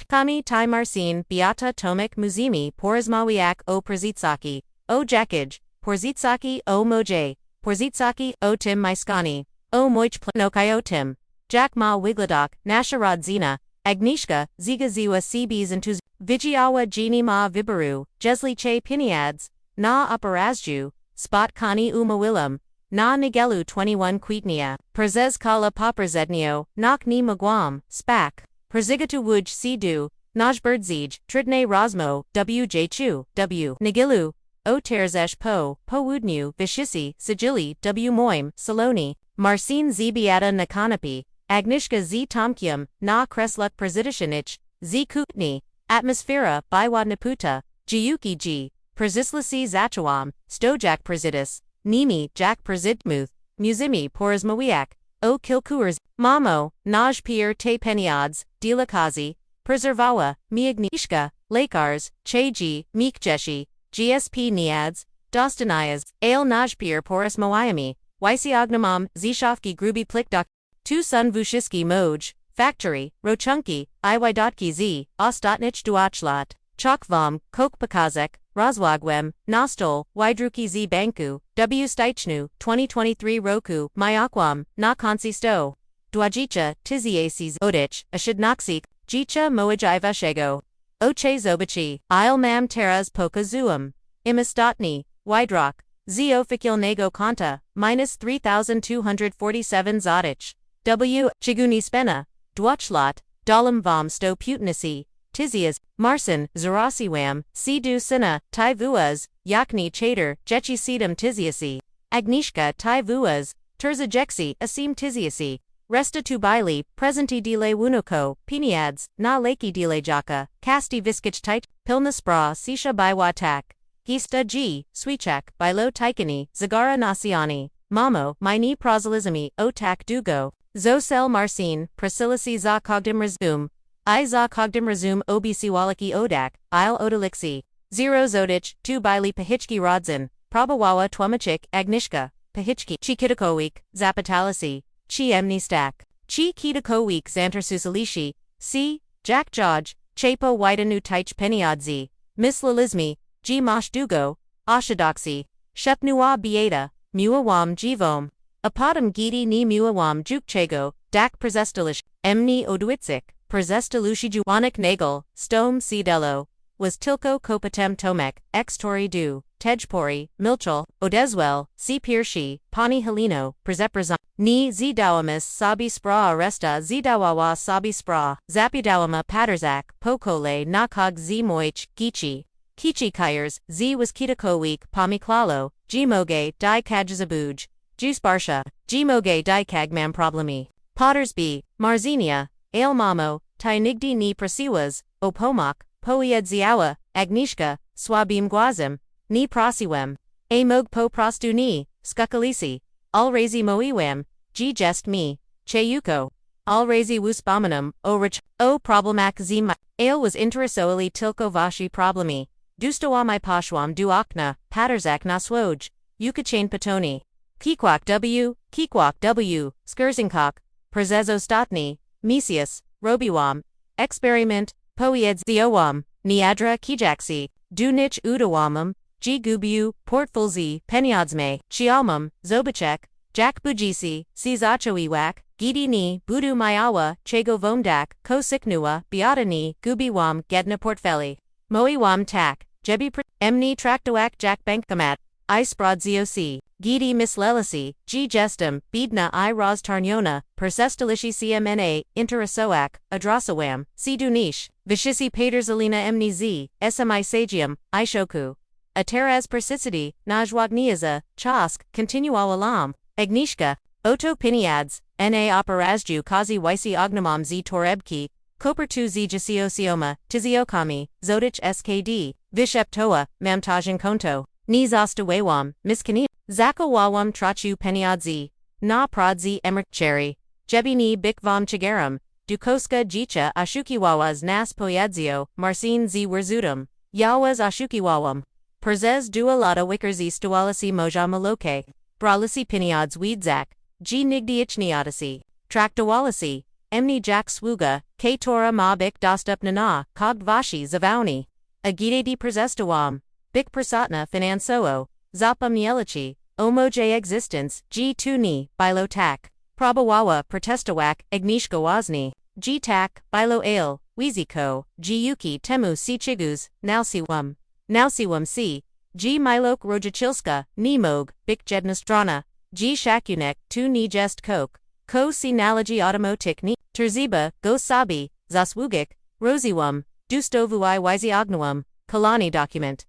Kami tai marcin, Beata tomek muzimi, Porizmawiak o Przitsaki, o Jakij, Porzitsaki o Moje, Porzitsaki o Tim Maiskani, o Moich Planokai Tim, Jak ma Wigladok, Nasharad Zina, Agnishka, Zigaziwa Cbs and Tuz, Vijiawa Gini ma Vibaru, Jesli che Piniads, na Aparazju, Spot Kani Umawilam, na Nigelu 21 Quitnia, Perzez Kala Poprzednio, Nok ni Magwam, Spak, Perzigatu Wuj Sidu, Najberdzij, Tridne Rosmo, W. Chu, W. Nigilu, O Terzesh Po, Powudnu, Vishisi, Sigili, W. Moim, Saloni, Marcin Z. Beata Nakanapi, Agnishka Z. Tomkium, Na Kresluk Prezidishinich, Z. Kutni, Atmosphera, Biwad Naputa, Jiyuki G. Perzislasi Zachawam, Stojak Prezidis, Nimi, Jack Prezidmuth, Muzimi Porizmawiak, O Kilkuers, Mamo, Naj Pier Te Peniods, Dilakazi, Preservawa, Miagnishka, Lakars, Cheji, Meekjeshi, GSP Niads, Dostanias, Ale Najpir Poris Moiami, Wysiagnamam, Zishafki Grubi Plikdok, Tu Sun Vushiski Moj, Factory, Rochunki, Iwydotki Z, Ostotnich Duachlat, Chokvam, Kokpakazek, Rozwagwem, Nostol, Wydruki Z Banku, W Steichnu, 2023 Roku, Myakwam, Nakansi Sto, Dwajicha, Tiziases Odich, Ashidnoksik, Jicha Moajiva Shego, Oche Zobachi, Isle Mam Teras Poka Zuum, Imistotni, Wydrock, Zeofikil Nago Kanta, minus 3247 Zodich, W. Chiguni Spena, Dwachlot, Dalam Vom Sto Putinisi, Tizias, Marsin, Zarasiwam, Sidu Sina, Tai Vuas, Yakni Chater, Jechi Sedum Tiziasi, Agnishka Tai Vuas, Terzajeksi, Asim Tiziasi, Resta tu Baili, Presenti dile Wunoko, Piniads, Na Laki dile Jaka, Kasti Viskich Tait, Pilna Spra, Sisha Baiwatak, Gista G, Swichak, Bilo Taikani, Zagara Nasiani, Mamo, Mini Proselyzmi, Otak Dugo, Zosel Marcin, Prasilisi za Kogdim Resume, I za Kogdim Resume Obisi Walaki Odak, Isle Odalixi, Zero Zodich, Tu Baili Pahichki Rodzin, Prabawawa Twamachik, Agnishka, Pahichki, Chikitakoweek, Zapatalisi, Chi Emni Stack, Chi Kitakowik Xantersusalishi, C. Jack Jodge, Chapo Widanu Taich Peniadzi, Miss Lalizmi, G. Mosh Dugo, Oshadoxi, Shepnua Bieta, Muawam Jivom, Apadam Gidi ni Muawam Jukchego, Dak Prezestalish, Emni Odwitzik, Prezestalushijuanik Nagel, Stom Cdello, was Tilko Kopatem Tomek, Ex Tori Du, Tejpori, Milchel, Odezwell, C. Pirshi, Pani Helino, Prezeprazan, Ni Zidawamis Sabi Spra Aresta Zidawawa Sabi Spra, Zapidawama Paterzak, Pokole Nakog Z Moich, Gichi, Kichi Kyers, Z was Kitakowik, Pamiklalo, Gmoge, Di Kajazabuj, Jusparsha, Gmoge Di Kagmam Problemi, Potters B, Marzinia, Ale Mamo, Tainigdi ni Prasiwas, Opomok, Poied Ziawa, Agnishka, Swabim Gwazim, Ni Prasiwem, Amog Po Prostu Ni, Skukalisi, Alrazi Moiwam, G Jest Me, Cheyuko, Alrazi Wusbamanum, O Rich, O Problemac Zima, Ale was Interesoali Tilko Vashi Problemi, Dustawamai Pashwam Duakna, Paterzak Naswoj, Yukachain Patoni, Kikwak W, Skurzinkok, Perzezo Statni, Mesius, Robiwam, Experiment, Poieds Theowam, Niadra Kijaksi, Dunich Udawamum, G Gubu, Portfulzi, Peniodsme, Chialmum, Zobachek, Jack Bujisi, Sizachoiwak, Gidi ni, Budu Mayawa, Chego Vomdak, Kosiknua, Beata ni, Gubiwam, Gedna Portfeli, Moiwam Tak, Jebi Emni Traktowak Jack Bankkamat, I Sprod Zoc, Gidi Mislelisi, G Gestum, Bidna I Ros Tarnyona, Persestalishi CMNA, Interasoak, Adrasawam, C Dunish, Vishisi Paterzalina Emni Z, SMI Sagium, I Shoku. Ateraz Persicity, Najwagniaza, Chask, Continual Alam, Agnishka, Oto Piniads, Na Aparazju Kazi Wysi Ognamam Z Torebki, Koper 2 Z Jasiosioma, Tiziokami, Zodich SKD, Visheptoa, Mamtajin Konto, Nizastawawam, Miskani, Zakawawam Trachu Peniadzi, Na Pradzi Emrik Cherry, Jebini Bikvam Chigaram, Dukoska Jicha Ashukiwawas Nas Poyadzio, Marcin Z Werzutum, Yawas Ashukiwawam. Perzez Dualata Wickerzi Stualisi Moja Maloke, Bralisi Piniads Weedzak, G nigdi ichniotisi. Traktawalisi. Emni jak swuga, k tora ma bik dostup nana, kogt vashi zavauni. Agide di przestawam. Bik persatna finansoo. Zapa mielichi. Omoje existence, G tu ni, bilo tak. Prabawawa protestawak, Agnishka wazni. G tak, bilo ale, wiziko, G yuki temu si chigus, nalsiwam. Nalsiwam si. G milok rojachilska, nimog, bik jednastrana. G shakunek, tu ni jest coke. Ko si nalogi automotik ni. Terziba, go sabi, zaswugik, rosiwam, dustovuai wizi ognuam, kalani document.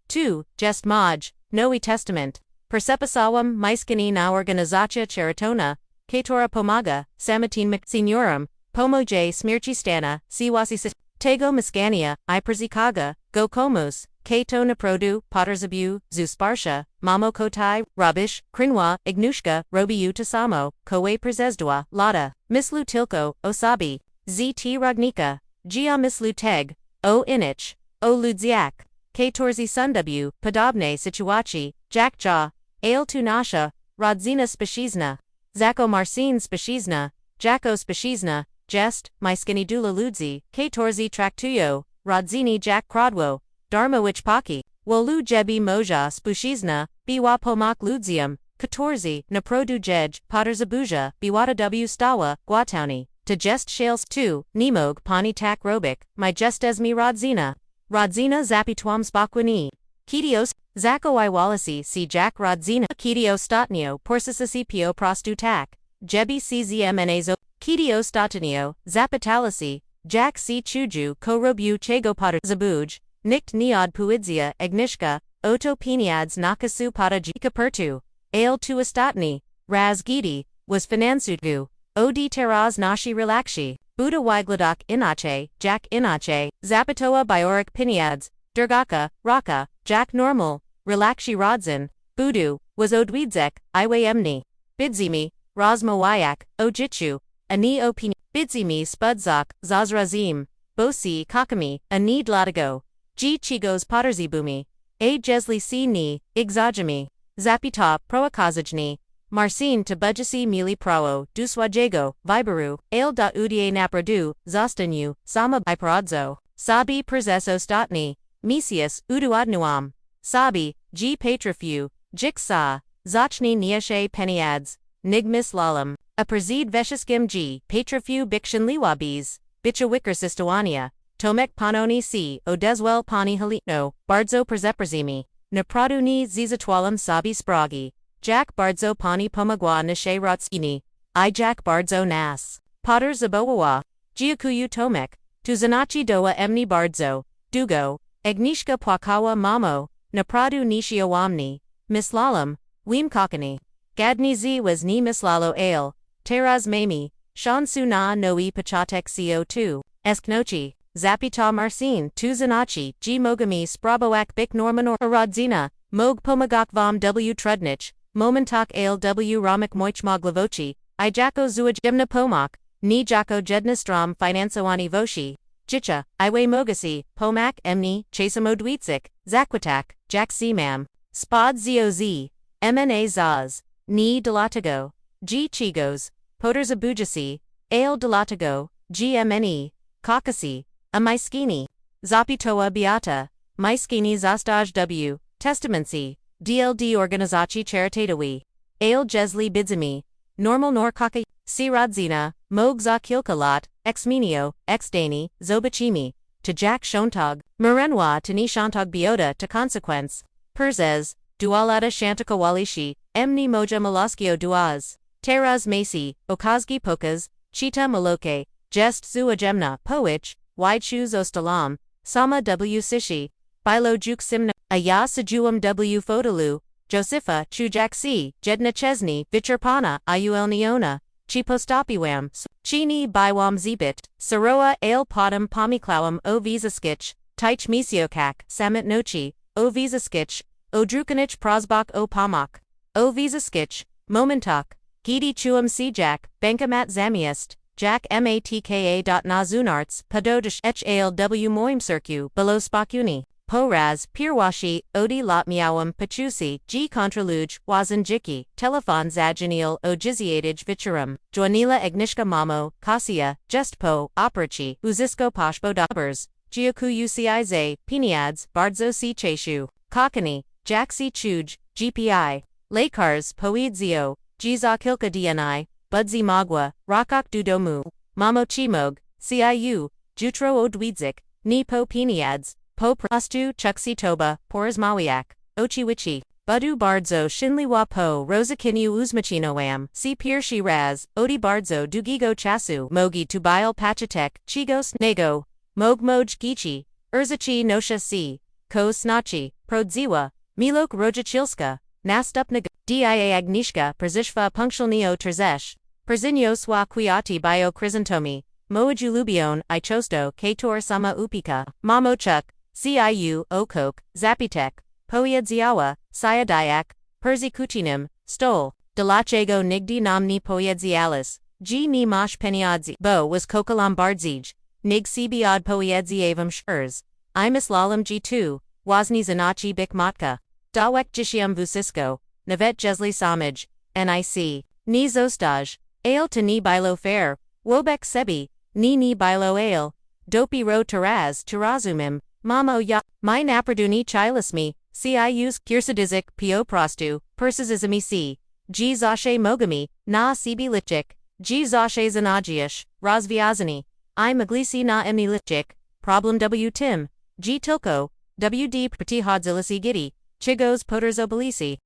2. Jest maj, Noe testament. Persepasawam maiskini na organizacja charitona, Katora pomaga, samatin mc seniorum, pomoje smirchi stana, siwasi tego miskania, iprzikaga, go komos, kato naprodu, potterzabu, zusparsha, mamo kotai, rubbish, krinwa, ignushka, robiu tasamo, kowe przezdwa, lada, mislu tilko, osabi, zt ragnika, gia mislu teg, o inich, o ludziak, katorzi sundabu, podobne situaci, jakja, ale tu nasha, rodzina speshizna, zako marcin speshizna, jako speshizna, jest, myskini dula ludzi, katorzi traktuyo, rodzini jak krodwo, darmowich paki, wolu jebi moja spushizna, biwa pomak ludzium, katorzi, naprodu jej, potterzabuja, biwata w stawa, guatauni, to jest shales 2, nimog pani tak robik, my jestesmi rodzina. Rodzina zapitwam spakwini. Kitios, zako iwalisi si jak rodzina. Kitio statnio porsisisi pio prostutak. Jebi czmnazo. Kitio statanio, zapitalisi, jak si chuju ko robu chego potter zabuj, nikt niod puidzia agnishka, oto peniads nakasu pada jikapertu, ale tu estatni, raz gidi, was finansudgu, od teraz nashi relaxi. Buddha wigladak inache, jak inache, zapatoa bioric piniads, durgaka, raka, jak normal, relaxi rodzin, budu, was odwidzek, iwayemni, bidzimi, razmowayak, ojichu, ani opini, bidzimi spudzak, zazrazim, bosi kakami, ani dlatago, g chigos potterzibumi, a jesli si ni, igzajami, zapita proakazajni, Marcin to budgesi mili prao, duswajego, vibaru, ale da udie napradu, zostanu, sama iprodzo, sabi perzeso statni, misius, uduadnuam, sabi, g patrifu, jiksa, zachni niashe peniads, nigmis lalam, a perzid veshiskim g, patrifu bikshin liwabis, bichawicker sistoania, tomek panoni si, odeswell pani halitno, bardzo perzeperzimi, napradu ni zizatwalam sabi spragi. Jak bardzo pani pomagwa nashe rotskini, I jak bardzo nas. Potter zabowawa, giakuyu tomek, tu zanachi doa emni bardzo, dugo, agnishka pwakawa mamo, napradu nishiawamni, mislalam, weemkakani. Gadni z was ni mislalo ale, teraz mami, shansu na noi pachatek co2, esknochi, zapita marcin tu zanachi, g mogami spraboak bik norman or rodzina, mog pomagak vam w trudnich, momentak ale w ramik moichmaglavochi, I jako zuaj jemna pomak, ni jako jednastram finansoani voshi, jicha, iwe mogasi, pomak emni, chasamodwitsik, zakwatak, jak simam, spod zoz, mna zaz, ni delatago, g chigos, poterzabujasi, ale delatago, gmne, kakasi, a maiskini, zapitoa beata, maiskini zastaj w, testamentsi, DLD organizaci charitatowi, ale jesli bidzimi, normal nor kaka, si rodzina, mog za kilkalat, exmenio, exdani, zobachimi, to jak shontag, merenwa to ni shontag biota to consequence, perzez, dualata shantakawalishi, emni moja malaskio duaz, teraz masi, okazgi pokas, chita maloke, jest zuajemna, poich, wide shoes ostalam, sama w sishi, bilo juk simna, aya sajuam w fotalu, Josepha, chujak si, jedna chesni, vicherpana, iulniona, chipostopiwam, chini biwam zebit, saroa ale potam pomiklawam o visaskich, teich misiokak, samit nochi, o visaskich, o drukanich prosbok o pomak, o visaskich, momentak, gidi chuam sijak, bankamat zamiest, jak matka. Nazunarts, padodish ale w moimcircu, below spokuni. Poraz, Pirwashi, Odi lot miałam pachusi, G contraluj, wazan jiki, telefon zadzinial o jiziadij vicharum, Joanila Agnieszka mamo, Kasia, just po, operachi, uzisko poshbo dabbers, Gioku uciz, piniads, bardzo si cheshu, Kakani, Jack si chuj, GPI, Lakars, poidzio, Giza kilka dni, budzi magwa, Rakok dudomu, Mamo chimog, Ciu, Jutro odwidzik, Ni po piniads, Po prastu chuksi toba, porazmawiak, ochiwichi, budu bardzo shinliwa po rosakinu uzmachinoam, si pirshi raz, odi bardzo dugigo chasu, mogi tubil pachatek, chigos nego, mogmoj gichi, urzachi nosha si, ko snachi, prodziwa, milok rojachilska, nastupnag, dia agnishka, przishva punctualnio trzesh, perzinyo swa kwiati bio chrysantomi, moajulubion, ichosto, kator sama upika, mamochuk, Ciu, Okok, Zapitek, Poyedziawa, Sayadayak, Persikuchinim, Stol, Delachego Nigdi Namni Poyedzialis, G ni Mosh Peniadzi, Bo was Kokalam Bardzij, Nig Cbiod Poyedziavam Shurs, Imislalam G2, Wazni Zanachi Bikmatka, Dawek Jishiam Vusisko, Navet Jesli Samaj, NIC, Ni Zostaj, Ale to Ni Bilo Fair, Wobek Sebi, Ni Bilo Ale, Dopi Ro Taraz, Tarazumim, Mamo ya, my napraduni chilasmi, cius, kirsadizik, pio prostu, persizizmi c, g zashe mogami, na cb litchik, g zashe zanagiash, razviazani, I maglisi na emni litchik, problem w tim, g tilko, wd pratihodzilisi gidi, chigos poterzobilisi,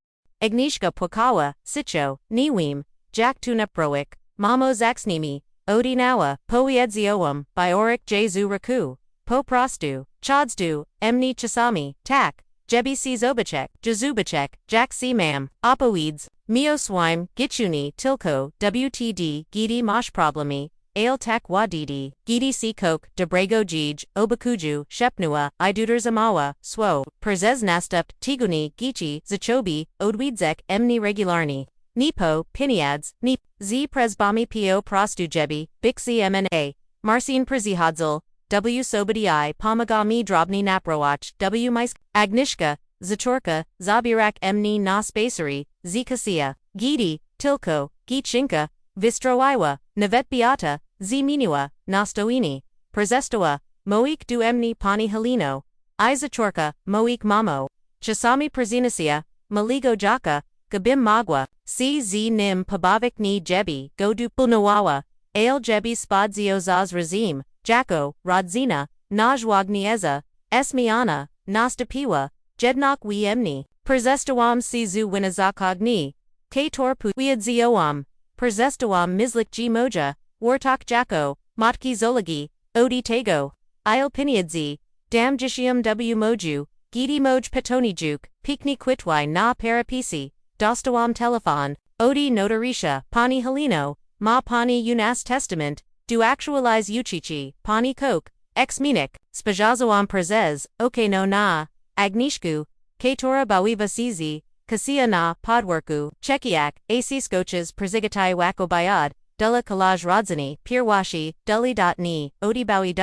Agnishka pwakawa, sicho, niwim, jak tuneproik, mamo zaksnimi, odi nawa, poiedzioum, biorik jezu raku. Po prostu, chodzdu, emni chasami, tak, jebi si zobachek, jazubachek, jak si mam, opoids, mioswime, gichuni, tilko, wtd, gidi mosh problemi, ale tak wadidi, gidi si kok, debrego jij, obakuju, shepnua, iduders amawa, swo, perzez nastupt, tiguni, gichi, zachobi, odwidzek, emni regularni. Nipo, piniads, nip, z presbami po prostu jebi, bixi mna, marcin prezihadzil, W sobadi pomagami drobni naprowach, W misk, Agnishka, Zachorka, Zabirak emni na spacery, Zikasia, Gidi, Tilko, Gichinka, Vistroiwa, Navet Beata, Zminua, Nastoini, Prezestoa, Moik du emni pani Helino, Izachorka, Moik mamo, Chasami prezinasia, Maligo jaka, Gabim magwa, CZ nim pabavik ni jebi, Godu pulnawawa, Ale jebi spadzio zaz razim, Jako, Rodzina, Najwagnieza, Esmiana, Nastapiwa, Jednok Wiemni, Perzestawam Sizu Winazakogni, Kator Puiadzioam, Perzestawam Mislik G Moja, Wartok Jako, Matki Zolagi, Odi Tego, Il Piniadzi, Dam Jishium W Moju, Gidi Moj Petonijuk, Pikni Quitwai na Parapisi, Dostawam Telefon, Odi Notarisha, Pani Helino, Ma Pani Unas Testament, Do actualize Uchichi, Pani Kok, Ex Minik, Spajazoam Prezez, Oke no na, Agnishku, Katora Bawiva Sizi, Kasia na, Podworku, Chekiak, AC Skoches Perzigatai Wako Bayad, Dula Kalaj Rodzani, Pirwashi, Duli.ni, Odibawi.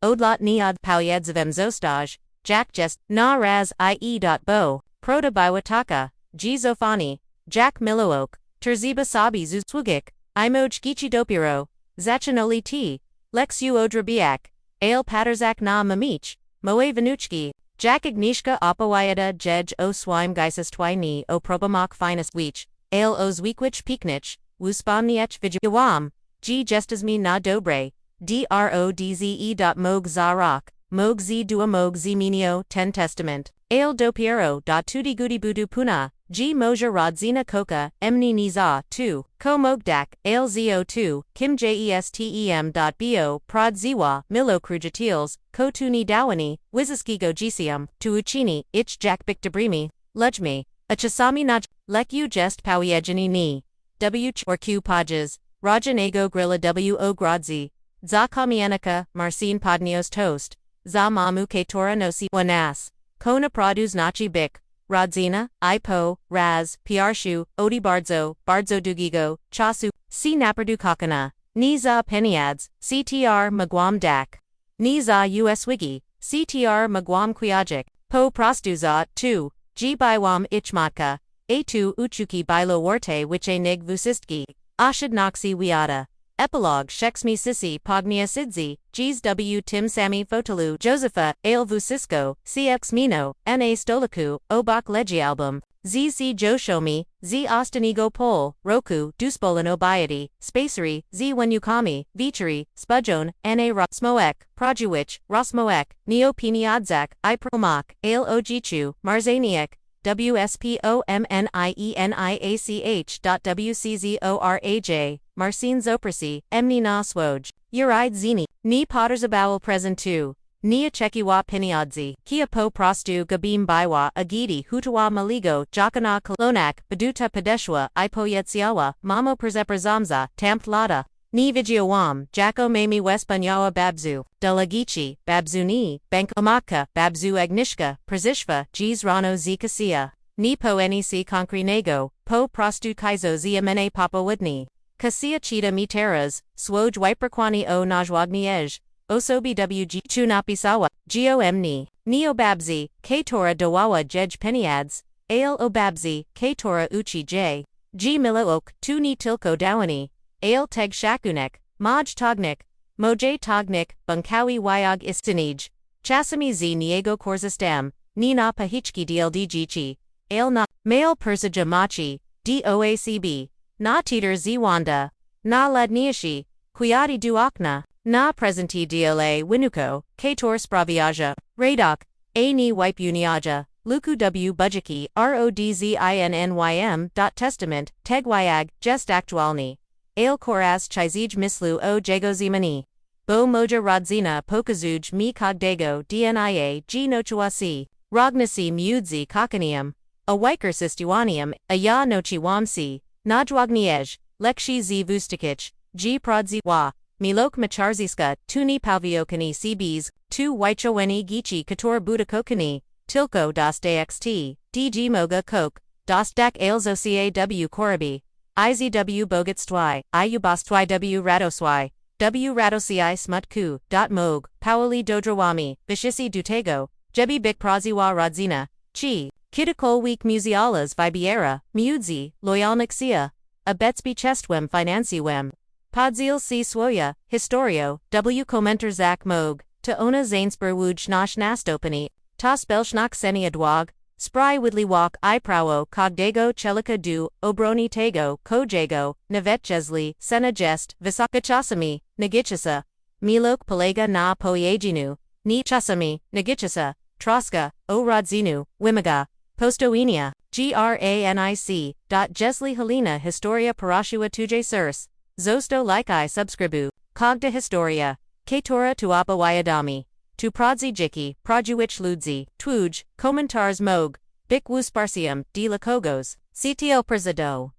Odlot Niad Pauyedzavem Zostaj, Jack Jest, Na Raz IE.bo, Proto Biwataka, G Zofani, Jack Milook, Terziba Sabi Zuzwugik, Imoj Gichi Dopiro, Zachanoli T, Lex U Odrabiak, Ale Paterzak na Mamich, Moe Vanuchki, Jack Agnishka Opawayada Jej O Swime Geises Twaini O Probamak Finest Weech, Ale O Zwiekwich Piknich, Wuspamniech Vijuam, G Jestasmi na Dobre, DRODZE. Mog Zarok, Mog Z Dua Mog Z Minio, Ten Testament, Ale Dopiero. Tudi Gudi Budu Puna, G Moja Rodzina Koka, Emni Niza, 2, Ko Mogdak, Ale ZO2, Kim Jestem.bo, Prod Ziwa, Milo Krujatils, Ko Tuni Dawani, Wiziskigo Gisium, Tuuchini, Ich Jack Bikdabrimi, Lujmi, Achasami Naj, Lek U Jest Powiejani Ni, W Ch or Q Pages, Rajanego Grilla W.O. Grodzi, Za Kamianika, Marcin Podnios Toast, Za Mamu Ketora Nosi Wanas, Kona Produz Nachi Bik, Rodzina, Ipo, Raz, Piarshu, Odi Bardzo, Bardzo Dugigo, Chasu, C Napardu Kakana, Niza Peniads, CTR Magwam Dak, Niza US Wiki, CTR Magwam Kwiajik, Po prostuza, 2, G biwam ichmatka, A2 uchuki bilo warte wiche nig vusistki, ashadnoxi wiata. Epilogue Shexmi Sissi Pognia Sidzi, Gs W Tim Sami Fotalu Josepha, Ale Vusisko, CX Mino, Na Stolaku, Obak Legi Album, ZC Joshomi, Z Ostanigo Pol, Roku, Duspolan Obiety, Spacery, Z Wenukami, Vichari, Spudjon, Na Rosmoek, Projuwich, Rosmoek, Neopiniadzak, I Promak, Ale Ojichu, Marzaniak, WSPOMNIENIACH.WCZORAJ, Marcin Zoprasi, Emni na Swoj, Uride Zini, Ni Pottersabowel Present 2, Nia Chekiwa Piniadzi, Kia Po Prostu Gabim Baiwa Agidi Hutawa Maligo Jakana Kolonak, Baduta Padeshwa, Ipoyetsiawa, Mamo Przeprazamza, Tampt Lada, Ni Vigiawam, Jako Mami Wespanyawa Babzu, Delagichi, Babzuni, Bankomatka, Babzu Agnishka, Przishva, Gs Rano Zikasia, Ni Po Nec Concrenego, Po Prostu Kaizo Ziamene Papawudni, Kasia Chita Miteras, Swoj Wiperquani O Najwagniej, Osobi WG Chunapisawa, Gomni, Neo Babzi, K-Tora Dawawa Jej Peniads, Ale Obabzi, K-Tora Uchi J, G Milook, Tu Ni Tilko Dawani, Ale Teg Shakunek, Maj Tognik, Moj Tognik, Bunkawi Wyog Istinij, Chasami Z Niego Korzistam, Ni na Pahichki DLDGchi, Ale na, Male Persija Machi, DOACB, Na Teeter Zwanda, Na Ladniashi, Kuyati Duakna, Na Presenti DLA Winuko, Kator Spraviaja, Radok, A Ni Wipe Uniaja, Luku W Bujiki, RODZINNYM. Testament, Tegwyag, Jest Aktualni. Ale Koraz Chizij Mislu O Jagozimani. Bo Moja Rodzina Pokazuj Mi Kogdago DNIA G Nochuasi, Rognasi Mudzi Kakanium, A Wiker Sistuanium, A Ya Nochiwamsi, Najwagniej, Lekshi Z Vustikich, G Prodzi Wa. Milok Macharziska, Tuni Palviokani CBs, Tu Wychoweni Gichi Kator Budakokani, Tilko Das DXT, DG Moga Kok, Das Dak Ailzo CAW Korabi, IZW Bogatstwy, Iubastwy W Radoswy, W Radosci Smutku, Mog, Paoli Dodrawami, Bishisi Dutego, Jebi Bik Praziwa Rodzina, Chi, Kitakol Week Musealas Vibiera, Mudzi, Loyalnixia, Abetsby Chestwem Financiwem. Podzil C. Swoya, Historio, W. Commenter Zak Mog, Ta Ona Zainsberwuj Nash Nastopani, Ta Spelschnak Seni Adwag, Spry Widley Walk I Prawo Kogdago Chelika Du, Obroni Tego, Kojago, Navet Jesli, Sena Jest, Visaka Chasami, Nagichasa, Milok Palega Na Poyaginu, Ni Chasami, Nagichasa, Troska, O Rodzinu, Wimiga, Postoinia, Granic. Jesli Helena Historia Parashua Tuje Surs. Zosto like I subscribu, Cogda Historia, Katora Tuapa Wyadami, Tu Prodzi Jiki, Projuwich Ludzi, Twuj, Komentars Mog, Bik Wusparsium, D Lakogos, CTO Perzado,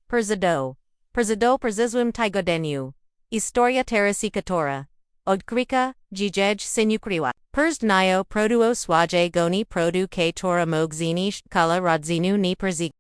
Perzizwim Tigodenu, Historia Terrasicatora, Odkrika, Jijej Sinukriwa, Perz Nio Produo Swaje Goni Produ K Tora Mogzini Kala Rodzinu Ni Perzi.